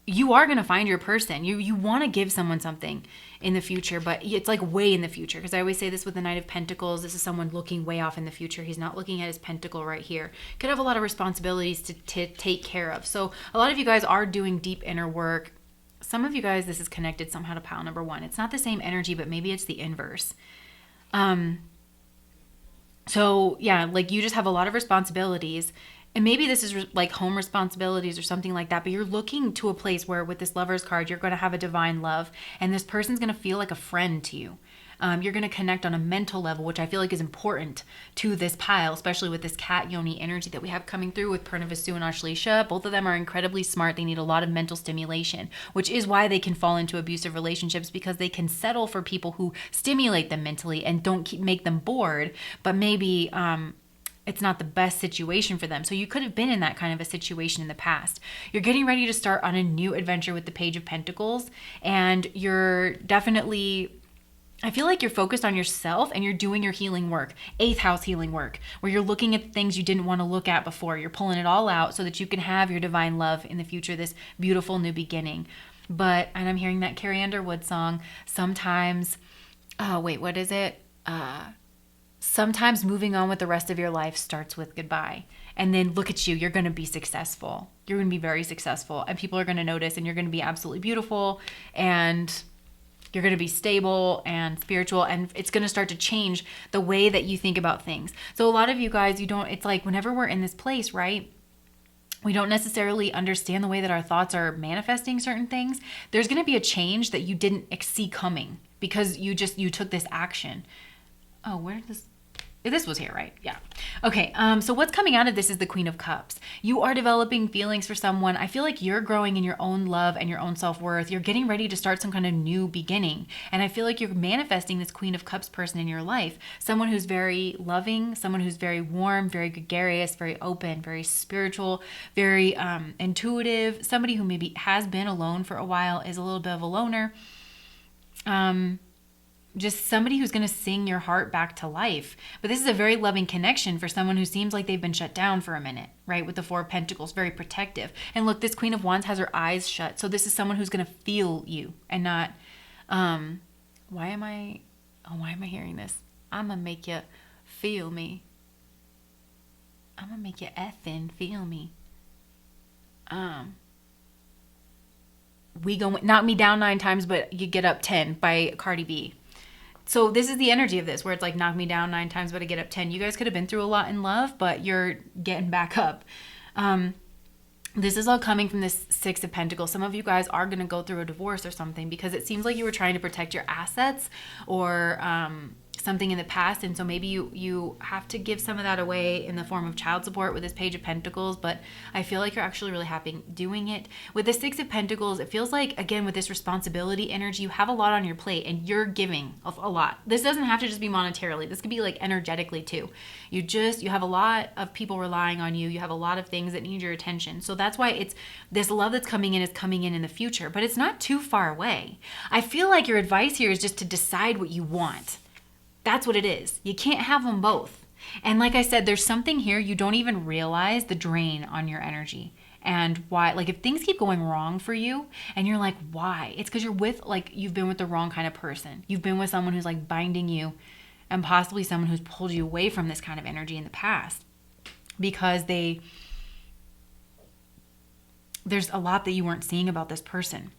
you are going to find your person. You want to give someone something in the future, but it's like way in the future. Because I always say this with the Knight of Pentacles. This is someone looking way off in the future. He's not looking at his pentacle right here. Could have a lot of responsibilities to take care of. So a lot of you guys are doing deep inner work. Some of you guys, this is connected somehow to pile number 1. It's not the same energy, but maybe it's the inverse. So yeah, like you just have a lot of responsibilities. And maybe this is like home responsibilities or something like that, but you're looking to a place where with this Lover's card, you're going to have a divine love, and this person's going to feel like a friend to you. You're going to connect on a mental level, which I feel like is important to this pile, especially with this cat yoni energy that we have coming through with Purnavisu and Ashleisha. Both of them are incredibly smart. They need a lot of mental stimulation, which is why they can fall into abusive relationships, because they can settle for people who stimulate them mentally and don't make them bored, but maybe it's not the best situation for them. So you could have been in that kind of a situation in the past. You're getting ready to start on a new adventure with the Page of Pentacles, and you're definitely, I feel like you're focused on yourself and you're doing your healing work, 8th house healing work, where you're looking at things you didn't want to look at before. You're pulling it all out so that you can have your divine love in the future, this beautiful new beginning. But, and I'm hearing that Carrie Underwood song, sometimes, what is it? Sometimes moving on with the rest of your life starts with goodbye. And then look at you, you're going to be successful. You're going to be very successful, and people are going to notice, and you're going to be absolutely beautiful, and you're going to be stable and spiritual, and it's going to start to change the way that you think about things. So a lot of you guys, it's like whenever we're in this place, right? We don't necessarily understand the way that our thoughts are manifesting certain things. There's going to be a change that you didn't see coming because you took this action. Oh, where did this was here, right? Yeah. Okay. So what's coming out of this is the Queen of Cups. You are developing feelings for someone. I feel like you're growing in your own love and your own self-worth. You're getting ready to start some kind of new beginning. And I feel like you're manifesting this Queen of Cups person in your life. Someone who's very loving, someone who's very warm, very gregarious, very open, very spiritual, very intuitive, somebody who maybe has been alone for a while, is a little bit of a loner. Just somebody who's going to sing your heart back to life. But this is a very loving connection for someone who seems like they've been shut down for a minute, right? With the 4 of Pentacles, very protective. And look, this Queen of Wands has her eyes shut. So this is someone who's going to feel you and not, why am I hearing this? I'm going to make you feel me. I'm going to make you effing feel me. We go, knock me down 9 times, but you get up 10 by Cardi B. So this is the energy of this, where it's like, knock me down 9 times, but I get up 10. You guys could have been through a lot in love, but you're getting back up. This is all coming from this 6 of Pentacles. Some of you guys are going to go through a divorce or something, because it seems like you were trying to protect your assets or something in the past, and so maybe you have to give some of that away in the form of child support with this Page of Pentacles. But I feel like you're actually really happy doing it. With the 6 of Pentacles, it feels like, again, with this responsibility energy, you have a lot on your plate and you're giving a lot. This doesn't have to just be monetarily. This could be like energetically too. You have a lot of people relying on you. You have a lot of things that need your attention. So that's why it's this love that's coming in is coming in the future, but it's not too far away. I feel like your advice here is just to decide what you want. That's what it is. You can't have them both. And like I said, there's something here you don't even realize the drain on your energy and why. Like if things keep going wrong for you and you're like, why? It's because you've been with the wrong kind of person. You've been with someone who's like binding you, and possibly someone who's pulled you away from this kind of energy in the past, because there's a lot that you weren't seeing about this person.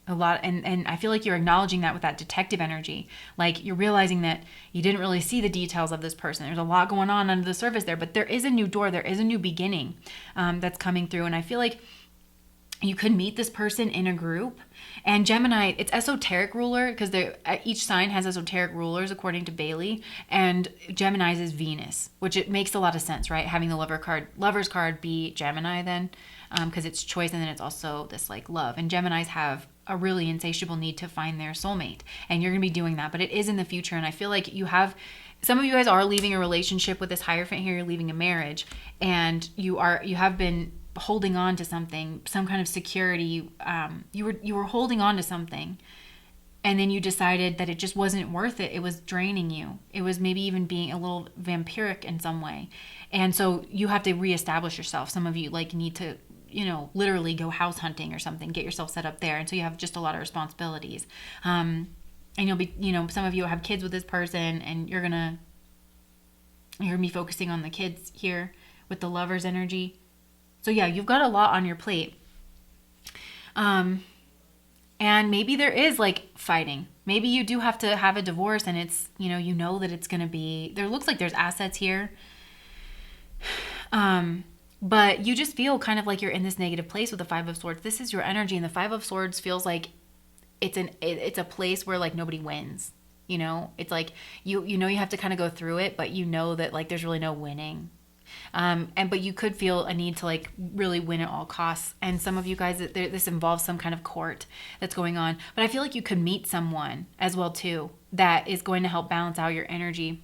A lot, and I feel like you're acknowledging that with that detective energy. Like you're realizing that you didn't really see the details of this person. There's a lot going on under the surface there, but there is a new door, there is a new beginning that's coming through. And I feel like you could meet this person in a group. And Gemini, it's esoteric ruler, because each sign has esoteric rulers according to Bailey, and Gemini's is Venus, which it makes a lot of sense, right? Having the lover's card be Gemini then, because it's choice, and then it's also this like love. And Geminis have a really insatiable need to find their soulmate, and you're going to be doing that, but it is in the future. And I feel like some of you guys are leaving a relationship with this Hierophant here. You're leaving a marriage, and you have been holding on to something, some kind of security. You were holding on to something, and then you decided that it just wasn't worth it. It was draining you. It was maybe even being a little vampiric in some way. And so you have to reestablish yourself. Some of you like need to, literally go house hunting or something, get yourself set up there. And so you have just a lot of responsibilities. And you'll be, some of you have kids with this person, and you're going to be focusing on the kids here with the lover's energy. So yeah, you've got a lot on your plate. And maybe there is like fighting. Maybe you do have to have a divorce, and it's, that it's going to be, there looks like there's assets here. But you just feel kind of like you're in this negative place with the Five of Swords. This is your energy, and the Five of Swords feels like it's a place where like nobody wins. It's like you have to kind of go through it, but that like there's really no winning. But you could feel a need to like really win at all costs. And some of you guys, this involves some kind of court that's going on. But I feel like you could meet someone as well too that is going to help balance out your energy.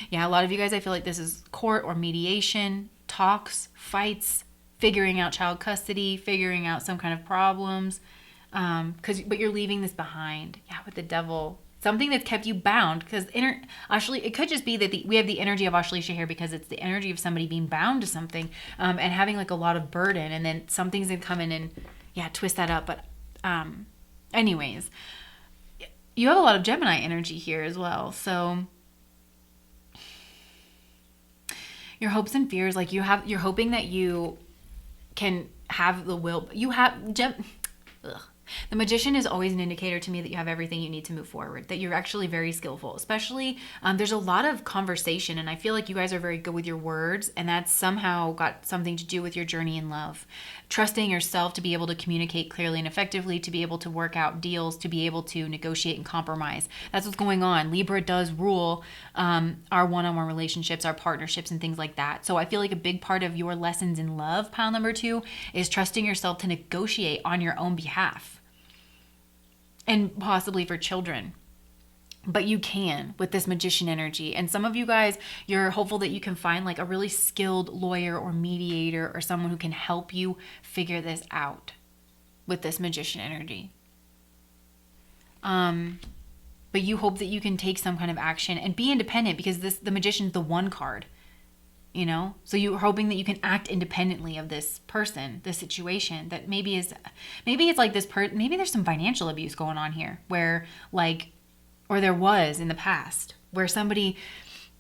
Yeah, a lot of you guys, I feel like this is court or mediation, talks, fights, figuring out child custody, figuring out some kind of problems. But you're leaving this behind. Yeah, with the Devil. Something that's kept you bound, because it could just be that we have the energy of Ashleisha here because it's the energy of somebody being bound to something, and having like a lot of burden, and then something's gonna come in and twist that up. But anyways, you have a lot of Gemini energy here as well. So your hopes and fears, like you're hoping that you can have the will. The Magician is always an indicator to me that you have everything you need to move forward, that you're actually very skillful. Especially, there's a lot of conversation, and I feel like you guys are very good with your words, and that's somehow got something to do with your journey in love. Trusting yourself to be able to communicate clearly and effectively, to be able to work out deals, to be able to negotiate and compromise. That's what's going on. Libra does rule our one-on-one relationships, our partnerships, and things like that. So I feel like a big part of your lessons in love, pile number 2, is trusting yourself to negotiate on your own behalf. And possibly for children. But you can with this Magician energy. And some of you guys, you're hopeful that you can find like a really skilled lawyer or mediator or someone who can help you figure this out with this Magician energy. But you hope that you can take some kind of action and be independent, because the Magician's the one card. So you're hoping that you can act independently of this person, this situation that maybe it's like this maybe there's some financial abuse going on here where or there was in the past where somebody,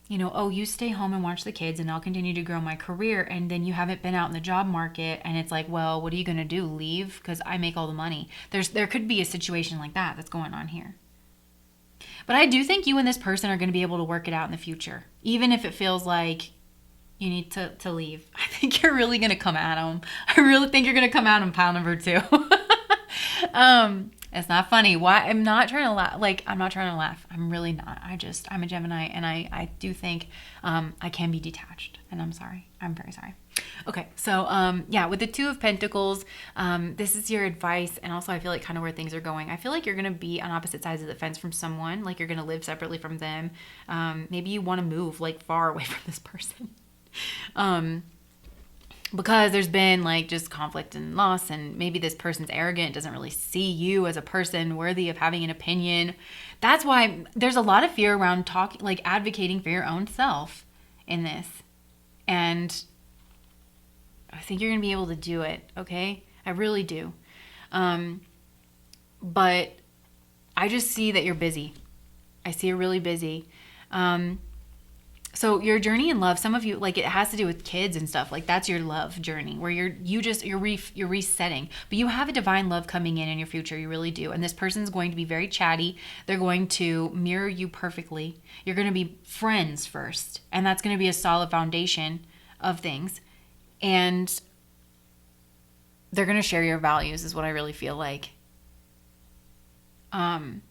you stay home and watch the kids and I'll continue to grow my career. And then you haven't been out in the job market, and it's like, well, what are you going to do? Leave? Because I make all the money. There could be a situation like that's going on here. But I do think you and this person are going to be able to work it out in the future, even if it feels like you need to leave. I think you're really going to come at him. I really think you're going to come at him, pile number 2. It's not funny. Why? I'm not trying to laugh. I'm not trying to laugh. I'm really not. I'm a Gemini, and I do think I can be detached, and I'm sorry. I'm very sorry. Okay. So, with the 2 of Pentacles, this is your advice. And also I feel like kind of where things are going. I feel like you're going to be on opposite sides of the fence from someone, like you're going to live separately from them. Maybe you want to move far away from this person. Because there's been just conflict and loss, and maybe this person's arrogant, doesn't really see you as a person worthy of having an opinion. That's why there's a lot of fear around advocating for your own self in this. And I think you're going to be able to do it. Okay. I really do. But I just see that you're busy. I see you're really busy. So your journey in love, some of you, it has to do with kids and stuff. That's your love journey where you're resetting. But you have a divine love coming in your future. You really do. And this person's going to be very chatty. They're going to mirror you perfectly. You're going to be friends first. And that's going to be a solid foundation of things. And they're going to share your values is what I really feel like. And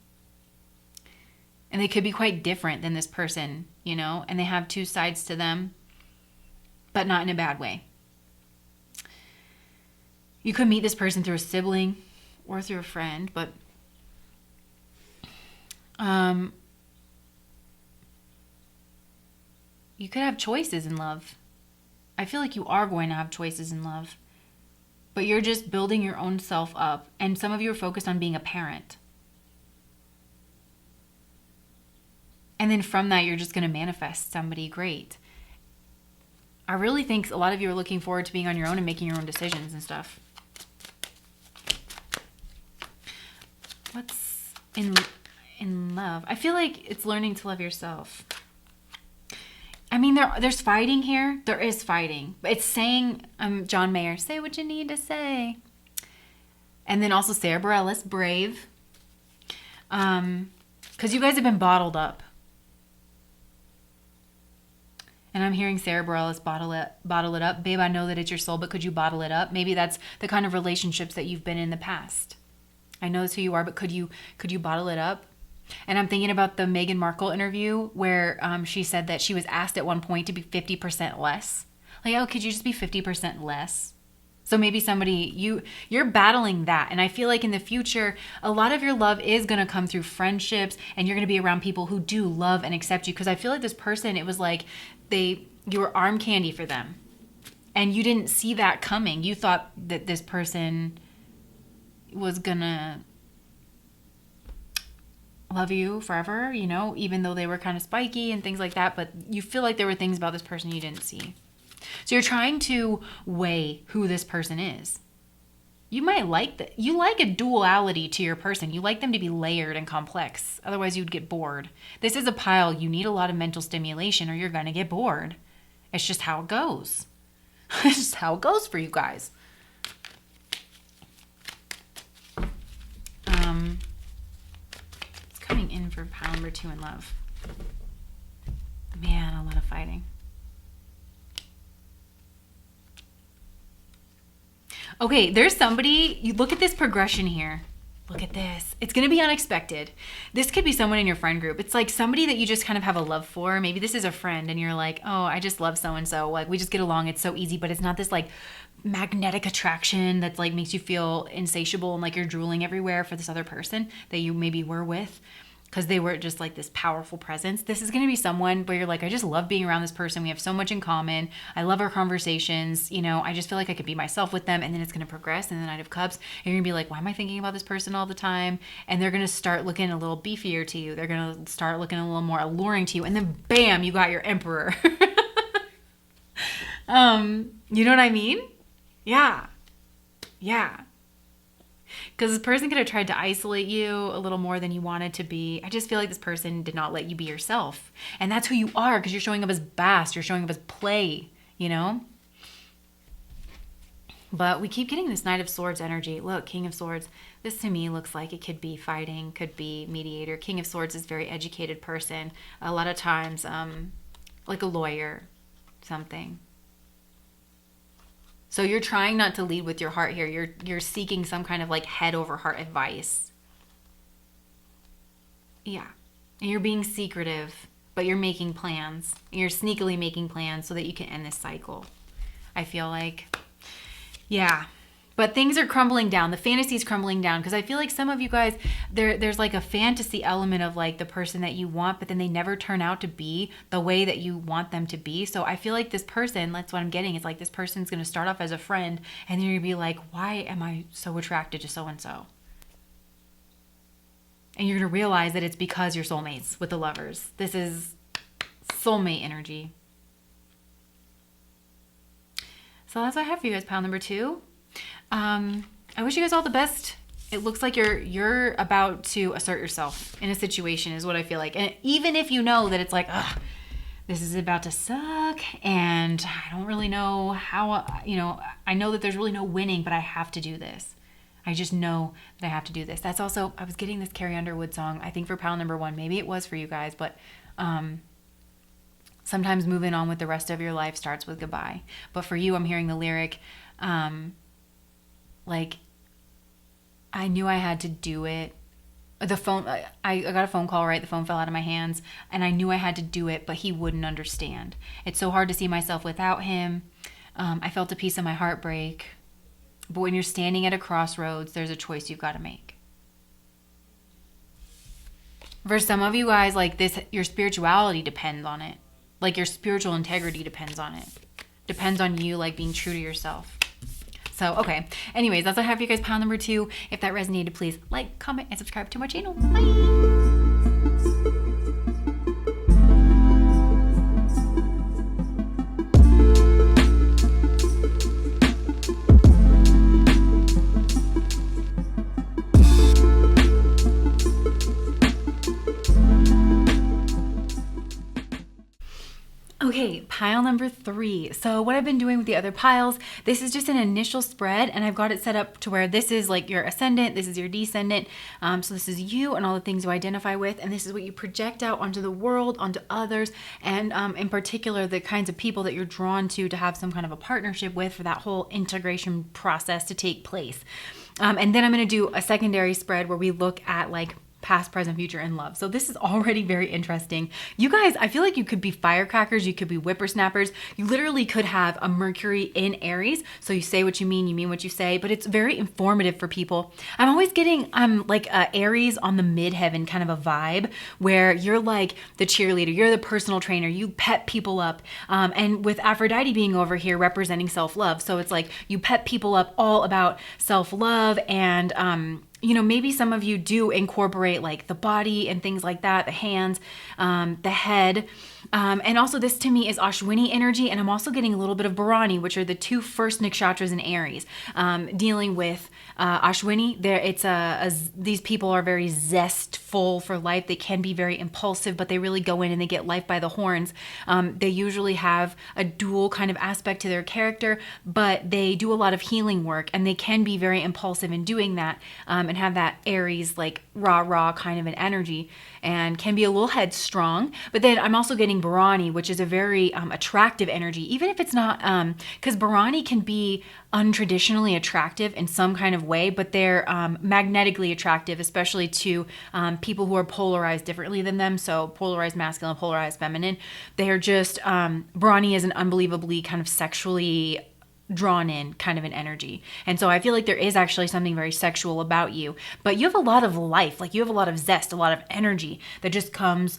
they could be quite different than this person, and they have 2 sides to them, but not in a bad way. You could meet this person through a sibling or through a friend, but you could have choices in love. I feel like you are going to have choices in love, but you're just building your own self up. And some of you are focused on being a parent. And then from that, you're just going to manifest somebody great. I really think a lot of you are looking forward to being on your own and making your own decisions and stuff. What's in love? I feel like it's learning to love yourself. I mean, there's fighting here. There is fighting. But it's saying, John Mayer, say what you need to say. And then also Sarah Bareilles, brave. Because you guys have been bottled up. And I'm hearing Sarah Bareilles, bottle it up. Babe, I know that it's your soul, but could you bottle it up? Maybe that's the kind of relationships that you've been in the past. I know it's who you are, but could you bottle it up? And I'm thinking about the Meghan Markle interview where she said that she was asked at one point to be 50% less. Like, oh, could you just be 50% less? So maybe somebody, you're battling that. And I feel like in the future, a lot of your love is going to come through friendships, and you're going to be around people who do love and accept you. Because I feel like this person, it was like you were arm candy for them. And you didn't see that coming. You thought that this person was going to love you forever, you know, even though they were kind of spiky and things like that. But you feel like there were things about this person you didn't see. So you're trying to weigh who this person is. You might like that. You like a duality to your person. You like them to be layered and complex. Otherwise, you'd get bored. This is a pile. You need a lot of mental stimulation or you're going to get bored. It's just how it goes. It's just how it goes for you guys. It's coming in for pile number 2 in love. Man, a lot of fighting. Okay, there's somebody, you look at this progression here. Look at this. It's going to be unexpected. This could be someone in your friend group. It's like somebody that you just kind of have a love for. Maybe this is a friend and you're like, oh, I just love so-and-so. Like, we just get along. It's so easy, but it's not this like magnetic attraction that's like makes you feel insatiable and like you're drooling everywhere for this other person that you maybe were with. Because they were just like this powerful presence. This is going to be someone where you're like, I just love being around this person. We have so much in common. I love our conversations. You know, I just feel like I could be myself with them. And then it's going to progress. And the Knight of Cups, and you're going to be like, why am I thinking about this person all the time? And they're going to start looking a little beefier to you. They're going to start looking a little more alluring to you. And then bam, you got your Emperor. You know what I mean? Yeah. Yeah. Because this person could have tried to isolate you a little more than you wanted to be. I just feel like this person did not let you be yourself. And that's who you are, because you're showing up as Bast. You're showing up as play, you know? But we keep getting this Knight of Swords energy. Look, King of Swords. This to me looks like it could be fighting, could be mediator. King of Swords is a very educated person. A lot of times, like a lawyer, something. So you're trying not to lead with your heart here. You're seeking some kind of like head over heart advice. Yeah. And you're being secretive, but you're making plans. You're sneakily making plans so that you can end this cycle. I feel like, yeah. But things are crumbling down. The fantasy is crumbling down because I feel like some of you guys, there's like a fantasy element of like the person that you want, but then they never turn out to be the way that you want them to be. So I feel like this person, that's what I'm getting, is like this person's going to start off as a friend and you're going to be like, why am I so attracted to so-and-so? And you're going to realize that it's because you're soulmates with the Lovers. This is soulmate energy. So that's what I have for you guys, pile number 2. I wish you guys all the best. It looks like you're about to assert yourself in a situation is what I feel like. And even if you know that it's like, ugh, this is about to suck and I don't really know how, you know, I know that there's really no winning, but I have to do this. I just know that I have to do this. That's also, I was getting this Carrie Underwood song, I think for pile number 1. Maybe it was for you guys, but sometimes moving on with the rest of your life starts with goodbye. But for you, I'm hearing the lyric, like, I knew I had to do it. The phone, I got a phone call, right? The phone fell out of my hands and I knew I had to do it, but he wouldn't understand. It's so hard to see myself without him. I felt a piece of my heart break. But when you're standing at a crossroads, there's a choice you've got to make. For some of you guys, like this, your spirituality depends on it. Like your spiritual integrity depends on it. Depends on you, like being true to yourself. So, okay. Anyways, that's what I have for you guys, pile number 2. If that resonated, please like, comment, and subscribe to my channel. Bye! Okay, pile number 3. So what I've been doing with the other piles, this is just an initial spread, and I've got it set up to where this is like your ascendant, this is your descendant. So this is you and all the things you identify with, and this is what you project out onto the world, onto others, and in particular, the kinds of people that you're drawn to have some kind of a partnership with for that whole integration process to take place. And then I'm going to do a secondary spread where we look at like past, present, future, and love. So this is already very interesting. You guys, I feel like you could be firecrackers, you could be whippersnappers. You literally could have a Mercury in Aries. So you say what you mean what you say, but it's very informative for people. I'm always getting like Aries on the midheaven kind of a vibe where you're like the cheerleader, you're the personal trainer, you pep people up. And with Aphrodite being over here representing self-love. So it's like you pep people up all about self-love and maybe some of you do incorporate like the body and things like that, the hands, the head. And also this to me is Ashwini energy. And I'm also getting a little bit of Bharani, which are the 2 first nakshatras in Aries, dealing with Ashwini. These people are very zestful for life. They can be very impulsive, but they really go in and they get life by the horns. They usually have a dual kind of aspect to their character, but they do a lot of healing work and they can be very impulsive in doing that, and have that Aries like rah kind of an energy and can be a little headstrong. But then I'm also getting Bharani, which is a very attractive energy, even if it's not, because Bharani can be untraditionally attractive in some kind of way, but they're magnetically attractive, especially to people who are polarized differently than them. So polarized masculine, polarized feminine. They are just, Bharani is an unbelievably kind of sexually drawn in kind of an energy. And so I feel like there is actually something very sexual about you, but you have a lot of life, like you have a lot of zest, a lot of energy that just comes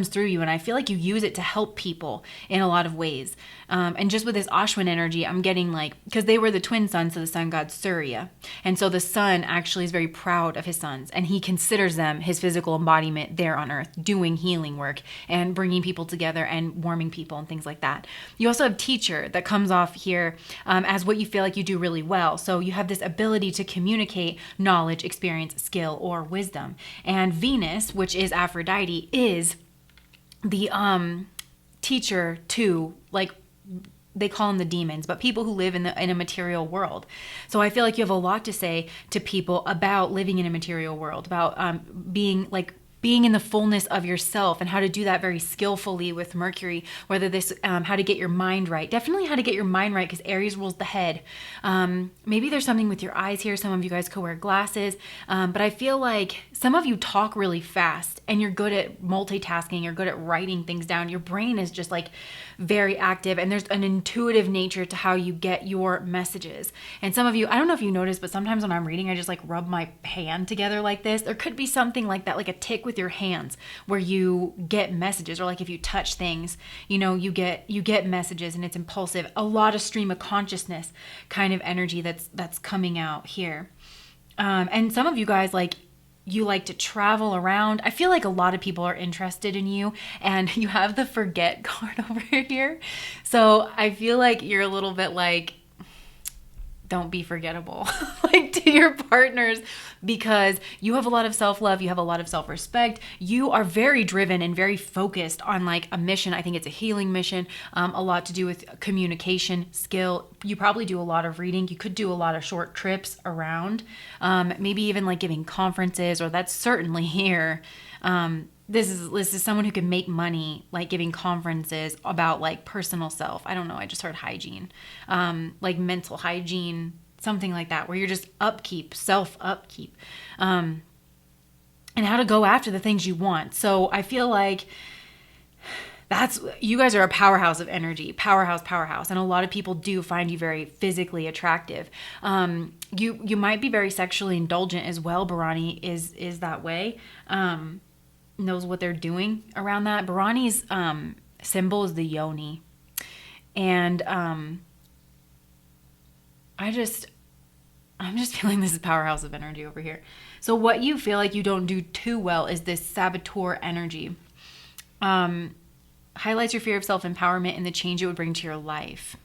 through you. And I feel like you use it to help people in a lot of ways. And just with this Ashwin energy, I'm getting like, because they were the twin sons of the sun god Surya. And so the sun actually is very proud of his sons and he considers them his physical embodiment there on earth, doing healing work and bringing people together and warming people and things like that. You also have teacher that comes off here as what you feel like you do really well. So you have this ability to communicate knowledge, experience, skill, or wisdom. And Venus, which is Aphrodite, is the teacher to, like, they call them the demons, but people who live in a material world. So I feel like you have a lot to say to people about living in a material world, about being in the fullness of yourself and how to do that very skillfully with Mercury, whether this, how to get your mind right. Definitely how to get your mind right because Aries rules the head. Maybe there's something with your eyes here. Some of you guys could wear glasses. But I feel like some of you talk really fast and you're good at multitasking. You're good at writing things down. Your brain is just like very active and there's an intuitive nature to how you get your messages. And some of you, I don't know if you noticed, but sometimes when I'm reading, I just like rub my hand together like this. There could be something like that, like a tick with your hands where you get messages, or like if you touch things, you get messages and it's impulsive. A lot of stream of consciousness kind of energy that's coming out here. And some of you guys, like, you like to travel around. I feel like a lot of people are interested in you, and you have the forget card over here. So I feel like you're a little bit like, don't be forgettable like to your partners, because you have a lot of self-love, you have a lot of self-respect, you are very driven and very focused on like a mission. I think it's a healing mission, a lot to do with communication skill. You probably do a lot of reading. You could do a lot of short trips around, maybe even like giving conferences, or that's certainly here. This is someone who can make money, like giving conferences about like personal self. I don't know. I just heard hygiene, like mental hygiene, something like that, where you're just self upkeep, and how to go after the things you want. So I feel like you guys are a powerhouse of energy, powerhouse. And a lot of people do find you very physically attractive. You might be very sexually indulgent as well. Bharani is that way. Knows what they're doing around that. Bharani's symbol is the yoni. And I'm just feeling this is powerhouse of energy over here. So what you feel like you don't do too well is this saboteur energy. Highlights your fear of self-empowerment and the change it would bring to your life.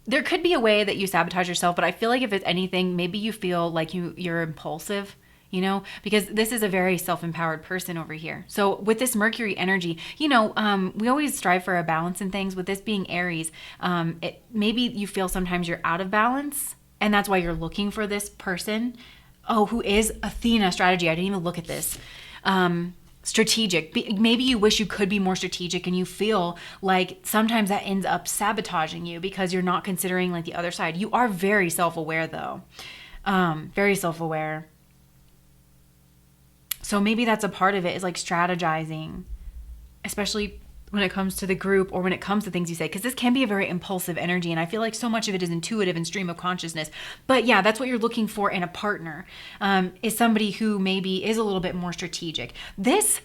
There could be a way that you sabotage yourself, but I feel like if it's anything, maybe you feel like you're impulsive. you know, because this is a very self-empowered person over here. So with this Mercury energy, you know, we always strive for a balance in things. With this being Aries, maybe you feel sometimes you're out of balance, and that's why you're looking for this person. Oh, who is Athena strategy? I didn't even look at this. Strategic. Maybe you wish you could be more strategic, and you feel like sometimes that ends up sabotaging you because you're not considering like the other side. You are very self-aware though. Very self-aware. So maybe that's a part of it, is like strategizing, especially when it comes to the group or when it comes to things you say, because this can be a very impulsive energy. And I feel like so much of it is intuitive and stream of consciousness. But yeah, that's what you're looking for in a partner, is somebody who maybe is a little bit more strategic. This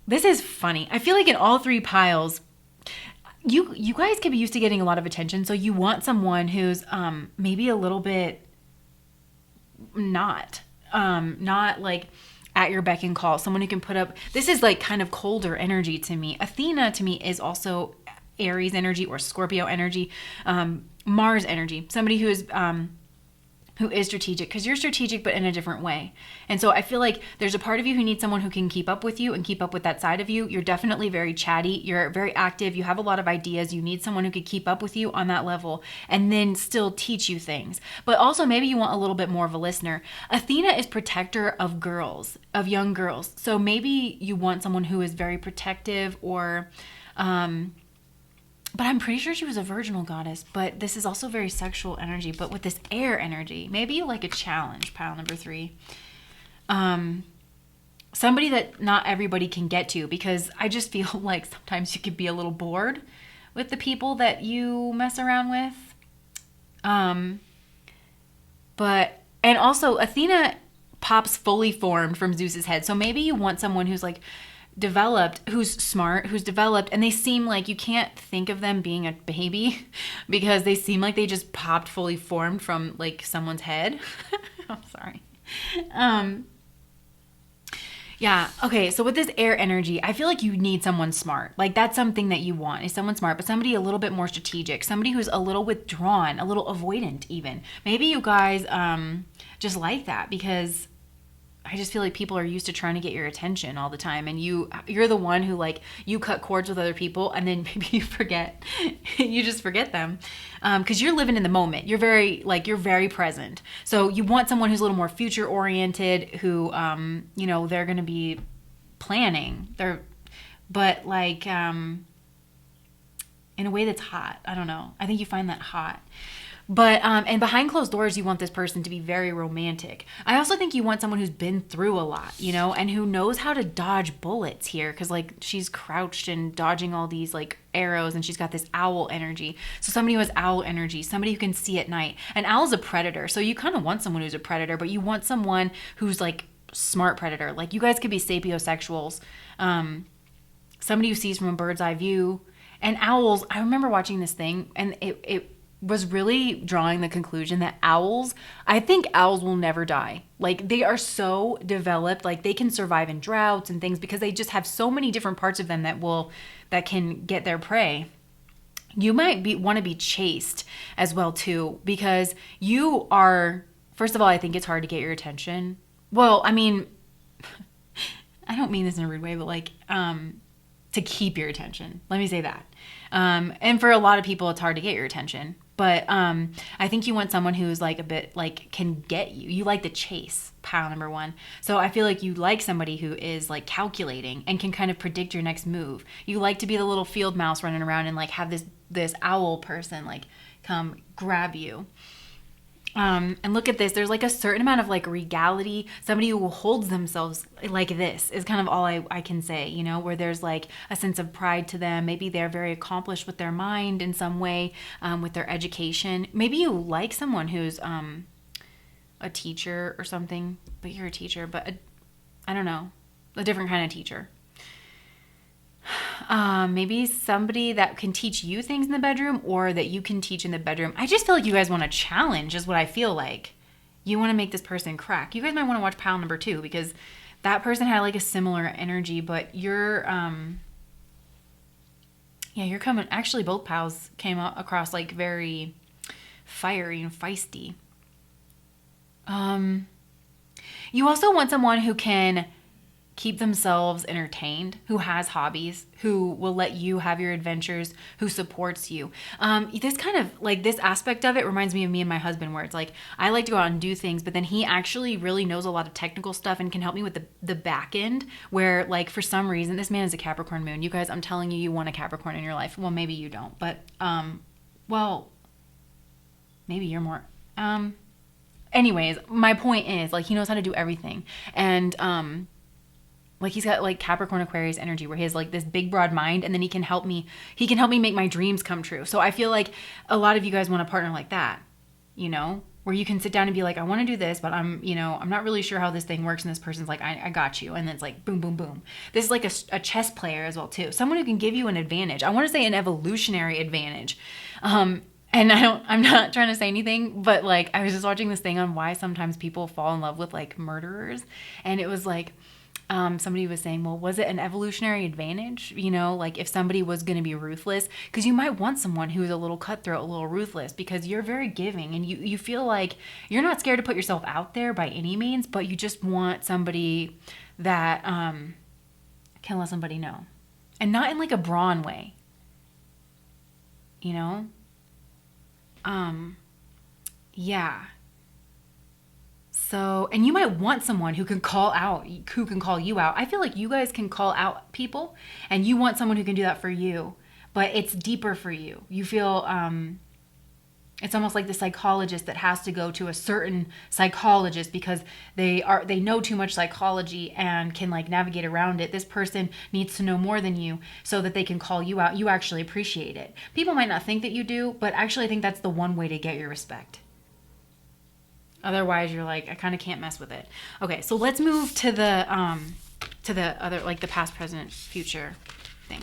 is funny. I feel like in all three piles, you guys could be used to getting a lot of attention. So you want someone who's maybe a little bit not like at your beck and call, someone who can put up, this is like kind of colder energy to me. Athena to me is also Aries energy or Scorpio energy, Mars energy, somebody who is strategic, because you're strategic but in a different way. And so I feel like there's a part of you who needs someone who can keep up with you and keep up with that side of you. You're definitely very chatty, you're very active, you have a lot of ideas. You need someone who could keep up with you on that level and then still teach you things. But also maybe you want a little bit more of a listener. Athena is protector of girls, of young girls. So maybe you want someone who is very protective, or but I'm pretty sure she was a virginal goddess. But this is also very sexual energy. But with this air energy, maybe you like a challenge, pile number 3. Somebody that not everybody can get to, because I just feel like sometimes you could be a little bored with the people that you mess around with. And also Athena pops fully formed from Zeus's head. So maybe you want someone who's like developed, who's smart, who's developed, and they seem like you can't think of them being a baby because they seem like they just popped fully formed from like someone's head. I'm sorry. Yeah. Okay. So with this air energy, I feel like you need someone smart. Like that's something that you want, is someone smart, but somebody a little bit more strategic, somebody who's a little withdrawn, a little avoidant even. Maybe you guys just like that, because I just feel like people are used to trying to get your attention all the time, and you're the one who like, you cut cords with other people and then maybe you forget, you just forget them, because you're living in the moment. You're very present. So you want someone who's a little more future oriented, who you know, they're going to be planning, but like in a way that's hot. I don't know. I think you find that hot. But, and behind closed doors, you want this person to be very romantic. I also think you want someone who's been through a lot, you know, and who knows how to dodge bullets here. Cause like she's crouched and dodging all these like arrows, and she's got this owl energy. So somebody who has owl energy, somebody who can see at night. An owl's a predator. So you kind of want someone who's a predator, but you want someone who's like smart predator. Like you guys could be sapiosexuals. Somebody who sees from a bird's eye view. And owls, I remember watching this thing, and it was really drawing the conclusion that I think owls will never die. Like they are so developed, like they can survive in droughts and things because they just have so many different parts of them that can get their prey. You might want to be chased as well too, because you are, first of all, I think it's hard to get your attention. Well, I mean, I don't mean this in a rude way, but like, to keep your attention. Let me say that. And for a lot of people, it's hard to get your attention. But I think you want someone who's like a bit like can get you. You like the chase, pile number 1. So I feel like you like somebody who is like calculating and can kind of predict your next move. You like to be the little field mouse running around and like have this owl person like come grab you. And look at this. There's like a certain amount of like regality. Somebody who holds themselves like this is kind of all I can say, you know, where there's like a sense of pride to them. Maybe they're very accomplished with their mind in some way, with their education. Maybe you like someone who's a teacher or something, but you're a teacher, but I don't know, a different kind of teacher. Maybe somebody that can teach you things in the bedroom, or that you can teach in the bedroom. I just feel like you guys want a challenge is what I feel like. You want to make this person crack. You guys might want to watch pile number 2, because that person had like a similar energy, but you're coming, actually both piles came across like very fiery and feisty. You also want someone who can keep themselves entertained, who has hobbies, who will let you have your adventures, who supports you. This kind of like this aspect of it reminds me of me and my husband, where it's like I like to go out and do things, but then he actually really knows a lot of technical stuff and can help me with the back end, where like for some reason, this man is a Capricorn moon. You guys, I'm telling you, you want a Capricorn in your life. Well, maybe you don't, but well, maybe you're more anyways, my point is like he knows how to do everything. And like he's got like Capricorn Aquarius energy, where he has like this big broad mind, and then he can help me make my dreams come true. So I feel like a lot of you guys want a partner like that, you know, where you can sit down and be like, I want to do this, but I'm not really sure how this thing works. And this person's like, I got you. And then it's like, boom, boom, boom. This is like a chess player as well too. Someone who can give you an advantage. I want to say an evolutionary advantage. And I'm not trying to say anything, but like I was just watching this thing on why sometimes people fall in love with like murderers. And it was like, somebody was saying, well, was it an evolutionary advantage? You know, like if somebody was going to be ruthless, because you might want someone who's a little cutthroat, a little ruthless, because you're very giving and you feel like you're not scared to put yourself out there by any means, but you just want somebody that can let somebody know, and not in like a brawn way, you know? Yeah. So, and you might want someone who can call you out. I feel like you guys can call out people, and you want someone who can do that for you, but it's deeper for you. You feel, it's almost like the psychologist that has to go to a certain psychologist because they know too much psychology and can like navigate around it. This person needs to know more than you so that they can call you out. You actually appreciate it. People might not think that you do, but actually I think that's the one way to get your respect. Otherwise, you're like, I kind of can't mess with it. Okay, so let's move to the other, like the past, present, future thing.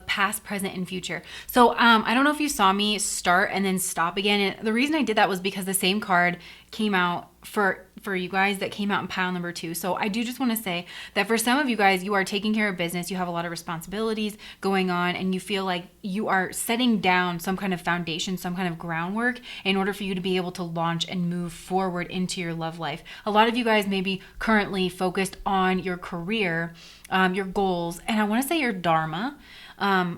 Past, present, and future. So I don't know if you saw me start and then stop again. And the reason I did that was because the same card came out for you guys that came out in pile number 2. So I do just want to say that for some of you guys, you are taking care of business. You have a lot of responsibilities going on, and you feel like you are setting down some kind of foundation, some kind of groundwork in order for you to be able to launch and move forward into your love life. A lot of you guys may be currently focused on your career, your goals, and I want to say your dharma.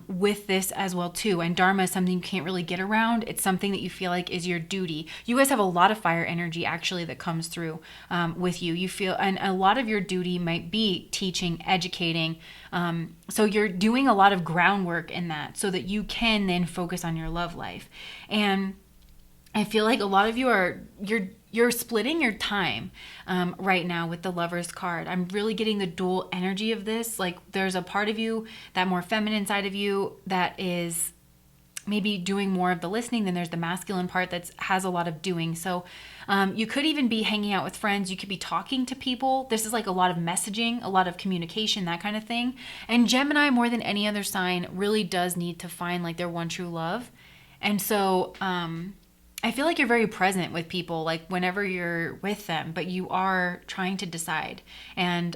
With this as well too. And dharma is something you can't really get around. It's something that you feel like is your duty. You guys have a lot of fire energy actually that comes through with you. You feel, and a lot of your duty might be teaching, educating. So you're doing a lot of groundwork in that so that you can then focus on your love life. And I feel like a lot of you you're splitting your time right now with the Lover's card. I'm really getting the dual energy of this. Like there's a part of you, that more feminine side of you, that is maybe doing more of the listening. Then there's the masculine part that has a lot of doing. So you could even be hanging out with friends. You could be talking to people. This is like a lot of messaging, a lot of communication, that kind of thing. And Gemini, more than any other sign, really does need to find like their one true love. And so I feel like you're very present with people, like whenever you're with them, but you are trying to decide. And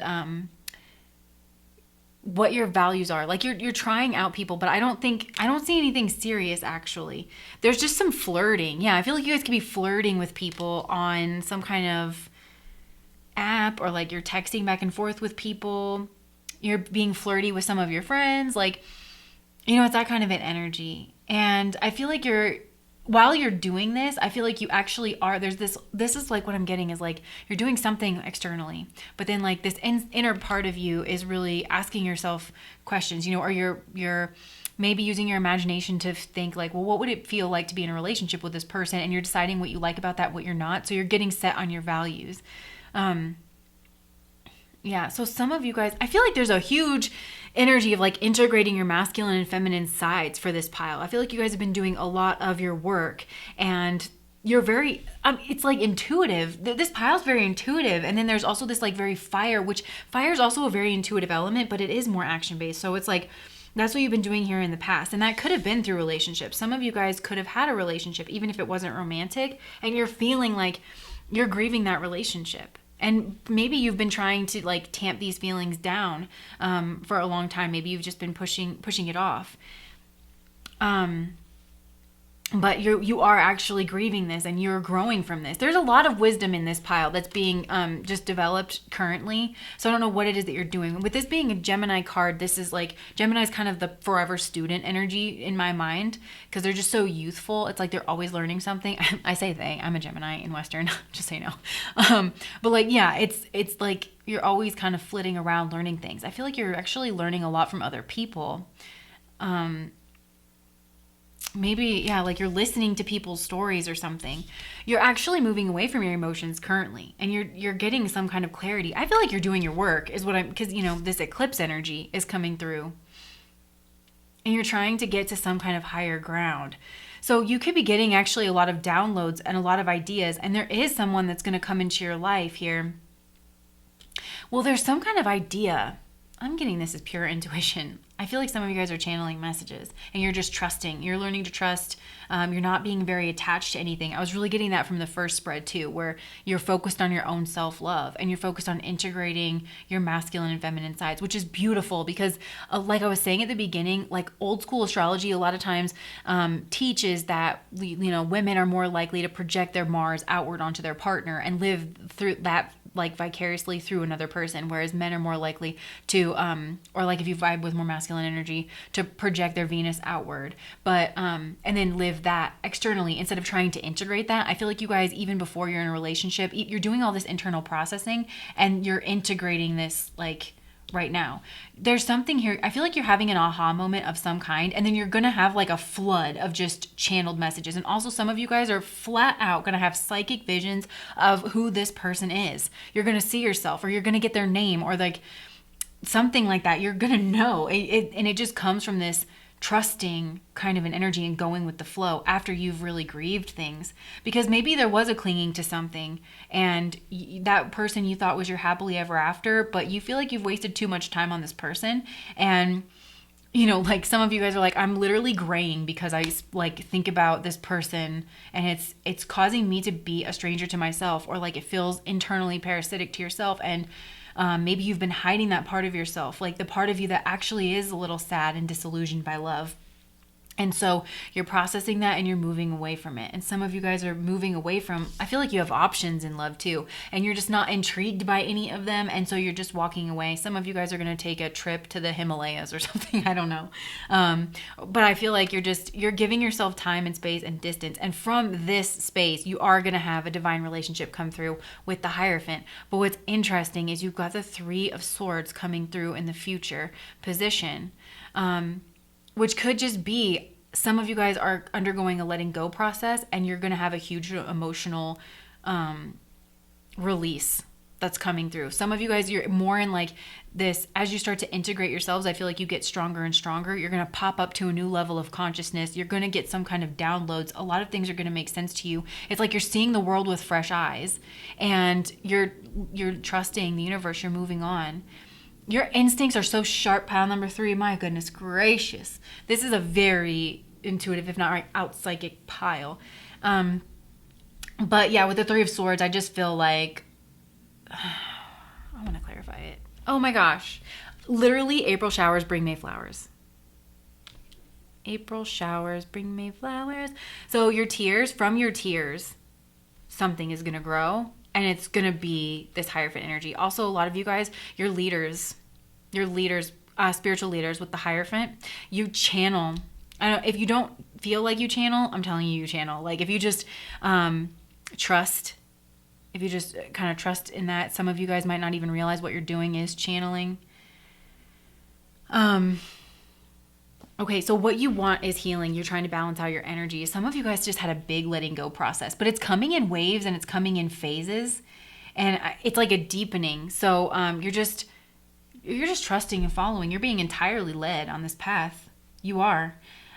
what your values are. Like you're trying out people, but I don't see anything serious actually. There's just some flirting. Yeah, I feel like you guys could be flirting with people on some kind of app, or like you're texting back and forth with people. You're being flirty with some of your friends. Like, it's that kind of an energy. And I feel like while you're doing this, I feel like you actually are, this is like what I'm getting is like, you're doing something externally, but then like this inner part of you is really asking yourself questions, or you're maybe using your imagination to think like, well, what would it feel like to be in a relationship with this person? And you're deciding what you like about that, what you're not. So you're getting set on your values. Yeah, so some of you guys, I feel like there's a huge energy of like integrating your masculine and feminine sides for this pile. I feel like you guys have been doing a lot of your work, and you're very, it's like intuitive. This pile is very intuitive. And then there's also this like very fire, which fire is also a very intuitive element, but it is more action based. So it's like, that's what you've been doing here in the past. And that could have been through relationships. Some of you guys could have had a relationship, even if it wasn't romantic, and you're feeling like you're grieving that relationship. And maybe you've been trying to like tamp these feelings down for a long time. Maybe you've just been pushing it off. But you are actually grieving this, and you're growing from this. There's a lot of wisdom in this pile that's being just developed currently. So I don't know what it is that you're doing. With this being a Gemini card, this is like, Gemini's kind of the forever student energy in my mind, because they're just so youthful. It's like they're always learning something. I say they, I'm a Gemini in Western, just so you know. But like, yeah, it's like you're always kind of flitting around learning things. I feel like you're actually learning a lot from other people. Maybe, yeah, like you're listening to people's stories or something. You're actually moving away from your emotions currently, and you're getting some kind of clarity. I feel like you're doing your work is what because this eclipse energy is coming through, and you're trying to get to some kind of higher ground. So you could be getting actually a lot of downloads and a lot of ideas, and there is someone that's going to come into your life here. Well, there's some kind of idea. I'm getting this as pure intuition. I feel like some of you guys are channeling messages, and you're just trusting. You're learning to trust. You're not being very attached to anything. I was really getting that from the first spread too, where you're focused on your own self-love, and you're focused on integrating your masculine and feminine sides, which is beautiful because like I was saying at the beginning, like old school astrology a lot of times teaches that women are more likely to project their Mars outward onto their partner and live through that like vicariously through another person, whereas men are more likely to or like if you vibe with more masculine energy, to project their Venus outward, but and then live that externally instead of trying to integrate that. I feel like you guys, even before you're in a relationship, you're doing all this internal processing, and you're integrating this like right now. There's something here. I feel like you're having an aha moment of some kind, and then you're gonna have like a flood of just channeled messages. And also some of you guys are flat out gonna have psychic visions of who this person is. You're gonna see yourself, or you're gonna get their name, or like something like that. You're gonna know it, and it just comes from this trusting kind of an energy and going with the flow after you've really grieved things, because maybe there was a clinging to something, and that person you thought was your happily ever after, but you feel like you've wasted too much time on this person. And like some of you guys are like, I'm literally graying because I like think about this person, and it's causing me to be a stranger to myself, or like it feels internally parasitic to yourself. And maybe you've been hiding that part of yourself, like the part of you that actually is a little sad and disillusioned by love. And so you're processing that, and you're moving away from it. And some of you guys are moving away from, I feel like you have options in love too, and you're just not intrigued by any of them. And so you're just walking away. Some of you guys are going to take a trip to the Himalayas or something. I don't know. But I feel like you're giving yourself time and space and distance. And from this space, you are going to have a divine relationship come through with the Hierophant. But what's interesting is you've got the Three of Swords coming through in the future position. Which could just be some of you guys are undergoing a letting go process, and you're going to have a huge emotional release that's coming through. Some of you guys, you're more in like this, as you start to integrate yourselves, I feel like you get stronger and stronger. You're going to pop up to a new level of consciousness. You're going to get some kind of downloads. A lot of things are going to make sense to you. It's like you're seeing the world with fresh eyes, and you're trusting the universe. You're moving on. Your instincts are so sharp, pile number 3. My goodness gracious. This is a very intuitive, if not right, out psychic pile. But yeah, with the Three of Swords, I just feel like, I want to clarify it. Oh my gosh. Literally, April showers bring May flowers. April showers bring May flowers. So from your tears, something is going to grow, and it's going to be this Hierophant energy. Also, a lot of you guys, your leaders, spiritual leaders with the Hierophant, you channel. I don't know, if you don't feel like you channel, I'm telling you, you channel. Like if you just trust, if you just kind of trust in that, some of you guys might not even realize what you're doing is channeling. Okay, so what you want is healing. You're trying to balance out your energy. Some of you guys just had a big letting go process, but it's coming in waves and it's coming in phases, and it's like a deepening. So you're just trusting and following. You're being entirely led on this path. You are.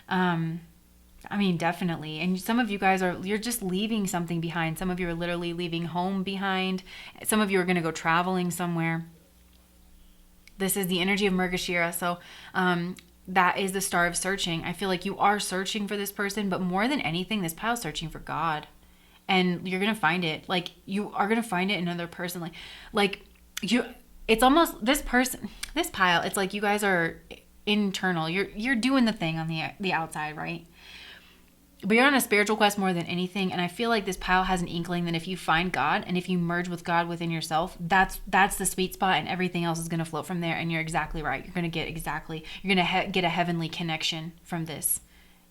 I mean, definitely. And some of you guys you're just leaving something behind. Some of you are literally leaving home behind. Some of you are going to go traveling somewhere. This is the energy of Mrgashira. So that is the star of searching. I feel like you are searching for this person, but more than anything, this pile's searching for God. And you're going to find it. Like, you are going to find it in another person. Like you, it's almost this pile, it's like you guys are internal. You're doing the thing on the outside, right? But you're on a spiritual quest more than anything, and I feel like this pile has an inkling that if you find God and if you merge with God within yourself, that's the sweet spot, and everything else is going to float from there. And you're exactly right. You're going to get a heavenly connection from this.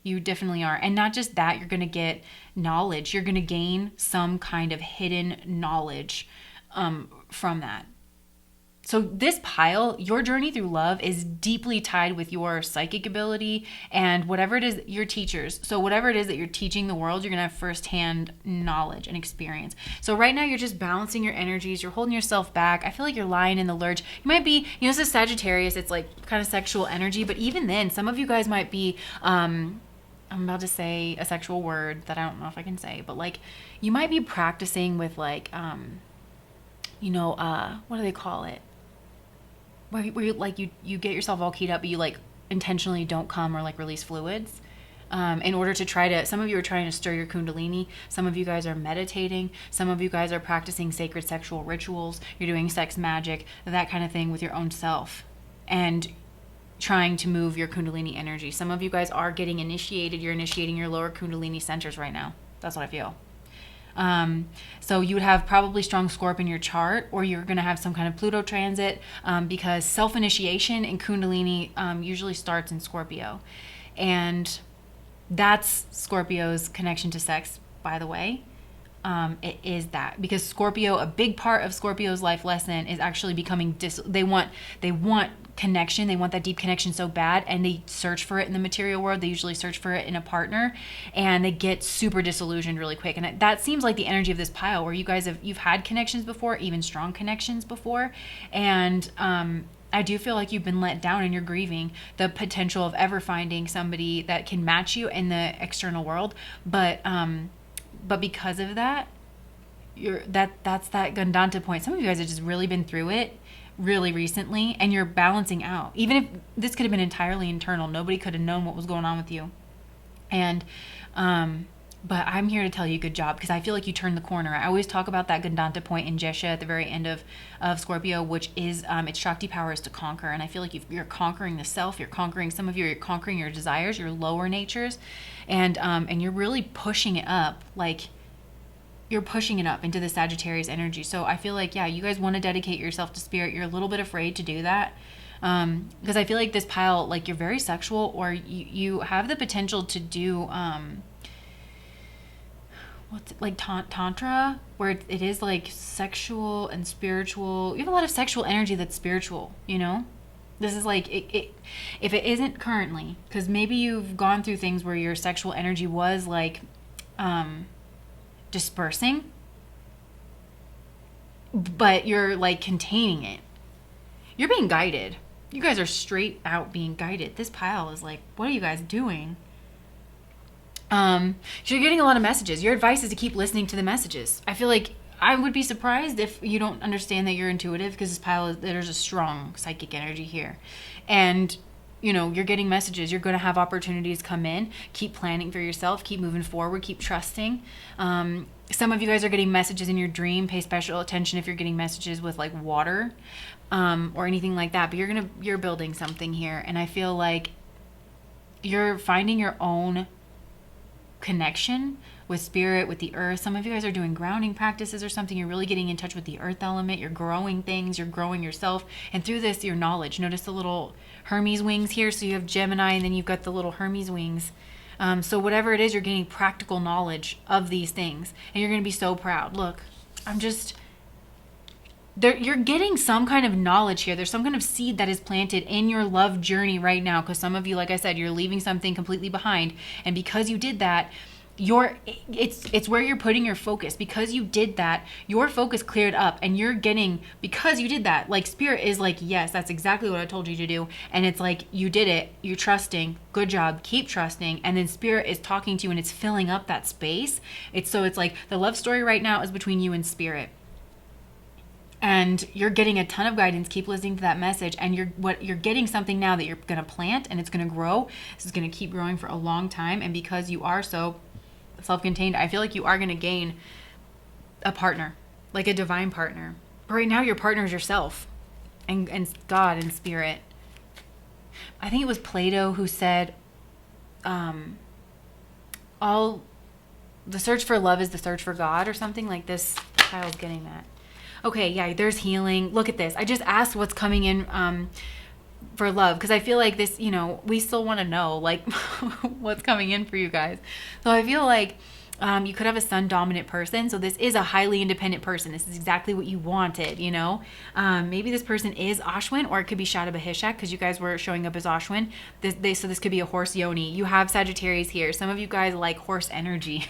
You definitely are. And not just that, you're going to get knowledge. You're going to gain some kind of hidden knowledge from that. So this pile, your journey through love is deeply tied with your psychic ability and whatever it is, your teachers. So whatever it is that you're teaching the world, you're going to have firsthand knowledge and experience. So right now you're just balancing your energies. You're holding yourself back. I feel like you're lying in the lurch. You might be, this is Sagittarius. It's like kind of sexual energy. But even then, some of you guys might be, I'm about to say a sexual word that I don't know if I can say. But like you might be practicing with like, what do they call it? Where you like you get yourself all keyed up, but you like intentionally don't come or like release fluids in order to some of you are trying to stir your kundalini. Some of you guys are meditating. Some of you guys are practicing sacred sexual rituals. You're doing sex magic, that kind of thing with your own self and trying to move your kundalini energy. Some of you guys are getting initiated. You're initiating your lower kundalini centers right now. That's what I feel. So you would have probably strong Scorp in your chart, or you're going to have some kind of Pluto transit, because self-initiation in Kundalini usually starts in Scorpio. And that's Scorpio's connection to sex, by the way. It is that, because Scorpio, a big part of Scorpio's life lesson is actually becoming they want connection. They want that deep connection so bad, and they search for it in the material world. They usually search for it in a partner, and they get super disillusioned really quick. And that seems like the energy of this pile, where you guys you've had connections before, even strong connections before, and I do feel like you've been let down, and you're grieving the potential of ever finding somebody that can match you in the external world. But because of that, that's that Gandanta point. Some of you guys have just really been through it really recently, and you're balancing out. Even if this could have been entirely internal, nobody could have known what was going on with you. And but I'm here to tell you good job, because I feel like you turned the corner. I always talk about that Gandanta point in Jesha at the very end of Scorpio, which is its Shakti power is to conquer. And I feel like you're conquering the self. You're conquering you're conquering your desires, your lower natures, and you're really pushing it up. Like, you're pushing it up into the Sagittarius energy. So I feel like, yeah, you guys want to dedicate yourself to spirit. You're a little bit afraid to do that. Because I feel like this pile, like, you're very sexual, or you have the potential to do, tantra, where it is like sexual and spiritual. You have a lot of sexual energy that's spiritual, This is like, if it isn't currently, because maybe you've gone through things where your sexual energy was like, dispersing, but you're like containing it. You're being guided. You guys are straight out being guided. This pile is like, what are you guys doing? So you're getting a lot of messages. Your advice is to keep listening to the messages. I feel like I would be surprised if you don't understand that you're intuitive, because this pile there's a strong psychic energy here, and you're getting messages. You're going to have opportunities come in. Keep planning for yourself. Keep moving forward. Keep trusting. Some of you guys are getting messages in your dream. Pay special attention if you're getting messages with like water or anything like that. But you're building something here. And I feel like you're finding your own connection with spirit, with the earth. Some of you guys are doing grounding practices or something. You're really getting in touch with the earth element. You're growing things. You're growing yourself. And through this, your knowledge. Notice the little Hermes wings here. So you have Gemini and then you've got the little Hermes wings. So whatever it is, you're gaining practical knowledge of these things. And you're going to be so proud. Look, you're getting some kind of knowledge here. There's some kind of seed that is planted in your love journey right now. Because some of you, like I said, you're leaving something completely behind. And because you did that, it's where you're putting your focus. Because you did that, your focus cleared up, and you're getting, because you did that, like spirit is like, yes, that's exactly what I told you to do. And it's like, you did it, you're trusting, good job, keep trusting. And then spirit is talking to you and it's filling up that space. It's like the love story right now is between you and spirit. And you're getting a ton of guidance. Keep listening to that message. And you're getting something now that you're going to plant, and it's going to grow. This is going to keep growing for a long time. And because you are so self-contained, I feel like you are going to gain a partner, like a divine partner. But right now, your partner is yourself and God and spirit. I think it was Plato who said, all the search for love is the search for God, or something like this. Kyle's getting that. Okay, yeah, there's healing. Look at this. I just asked what's coming in for love, because I feel like this, we still want to know like what's coming in for you guys. So I feel like you could have a sun dominant person. So this is a highly independent person. This is exactly what you wanted, maybe this person is Ashwin, or it could be Shadabahishak, because you guys were showing up as Ashwin. So this could be a horse yoni. You have Sagittarius here. Some of you guys like horse energy.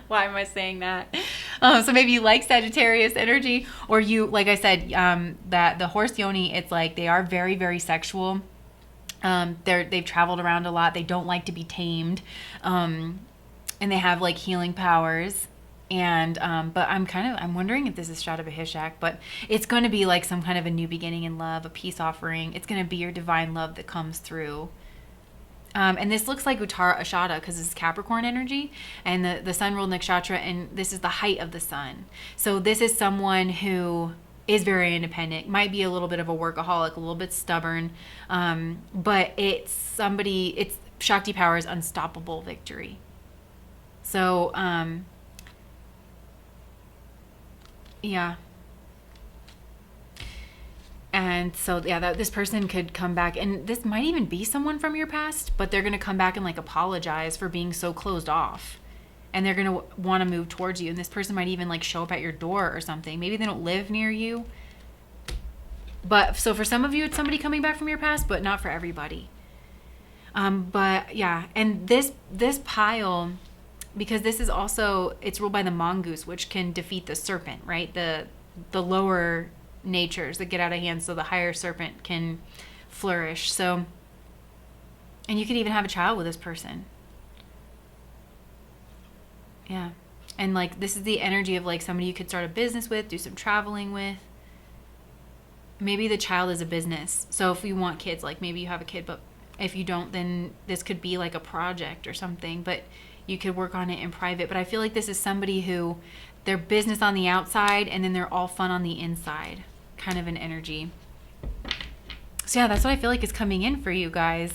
Why am I saying that? So maybe you like Sagittarius energy, or you, like I said, that the horse yoni, it's like they are very, very sexual. They've traveled around a lot. They don't like to be tamed. And they have like healing powers. And, but I'm wondering if this is Shadabahishak, but it's going to be like some kind of a new beginning in love, a peace offering. It's going to be your divine love that comes through. And this looks like Uttara Ashada because this is Capricorn energy, and the sun ruled nakshatra, and this is the height of the sun. So this is someone who is very independent, might be a little bit of a workaholic, a little bit stubborn, but it's Shakti power is unstoppable victory. So, yeah. And so, yeah, this person could come back, and this might even be someone from your past, but they're going to come back and like apologize for being so closed off. And they're going to want to move towards you. And this person might even like show up at your door or something. Maybe they don't live near you. But so for some of you, it's somebody coming back from your past, but not for everybody. But yeah, and this pile, because this is also, it's ruled by the mongoose, which can defeat the serpent, right? The lower natures that get out of hand, so the higher serpent can flourish. So, and you could even have a child with this person. Yeah. And like this is the energy of like somebody you could start a business with, do some traveling with. Maybe the child is a business. So if you want kids, like maybe you have a kid, but if you don't, then this could be like a project or something, but you could work on it in private. But I feel like this is somebody who they're business on the outside and then they're all fun on the inside, kind of an energy. So yeah, that's what I feel like is coming in for you guys.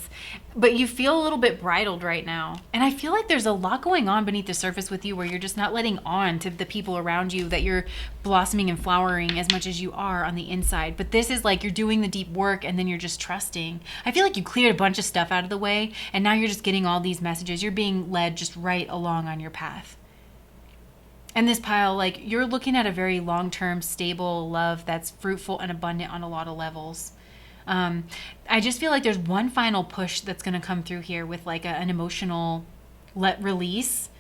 But you feel a little bit bridled right now. And I feel like there's a lot going on beneath the surface with you where you're just not letting on to the people around you that you're blossoming and flowering as much as you are on the inside. But this is like you're doing the deep work and then you're just trusting. I feel like you cleared a bunch of stuff out of the way and now you're just getting all these messages. You're being led just right along on your path. And this pile, like you're looking at a very long-term, stable love that's fruitful and abundant on a lot of levels. I just feel like there's one final push that's going to come through here with like an emotional release,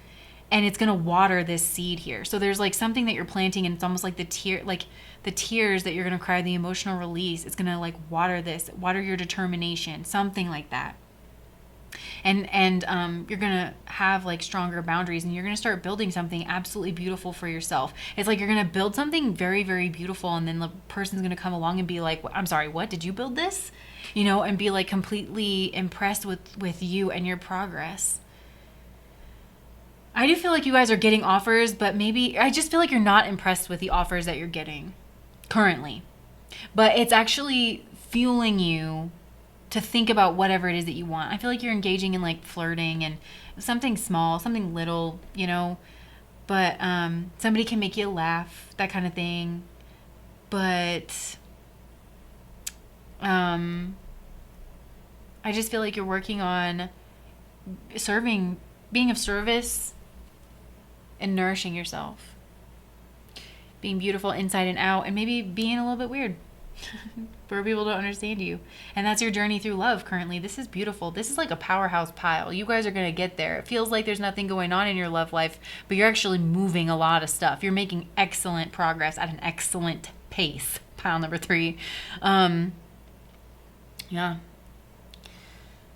and it's going to water this seed here. So there's like something that you're planting, and it's almost like the tears that you're going to cry, the emotional release. It's going to like water your determination, something like that. And you're going to have like stronger boundaries, and you're going to start building something absolutely beautiful for yourself. It's like you're going to build something very, very beautiful, and then the person's going to come along and be like, I'm sorry, what? Did you build this? And be like completely impressed with you and your progress. I do feel like you guys are getting offers, but maybe I just feel like you're not impressed with the offers that you're getting currently. But it's actually fueling you to think about whatever it is that you want. I feel like you're engaging in like flirting and something small, something little, you know, but somebody can make you laugh, that kind of thing. But I just feel like you're working on serving, being of service and nourishing yourself, being beautiful inside and out, and maybe being a little bit weird where people don't understand you. And that's your journey through love currently. This is beautiful. This is like a powerhouse pile. You guys are going to get there. It feels like there's nothing going on in your love life, but you're actually moving a lot of stuff. You're making excellent progress at an excellent pace. Pile number 3. Yeah.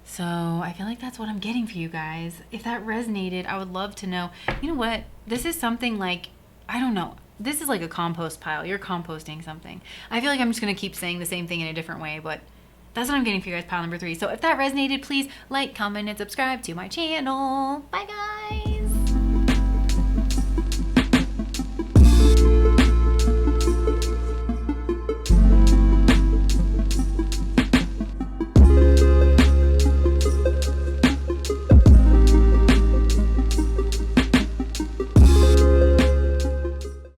So I feel like that's what I'm getting for you guys. If that resonated, I would love to know. You know what? This is something like, I don't know. This is like a compost pile. You're composting something. I feel like I'm just going to keep saying the same thing in a different way, but that's what I'm getting for you guys, pile number 3. So if that resonated, please like, comment, and subscribe to my channel. Bye, guys.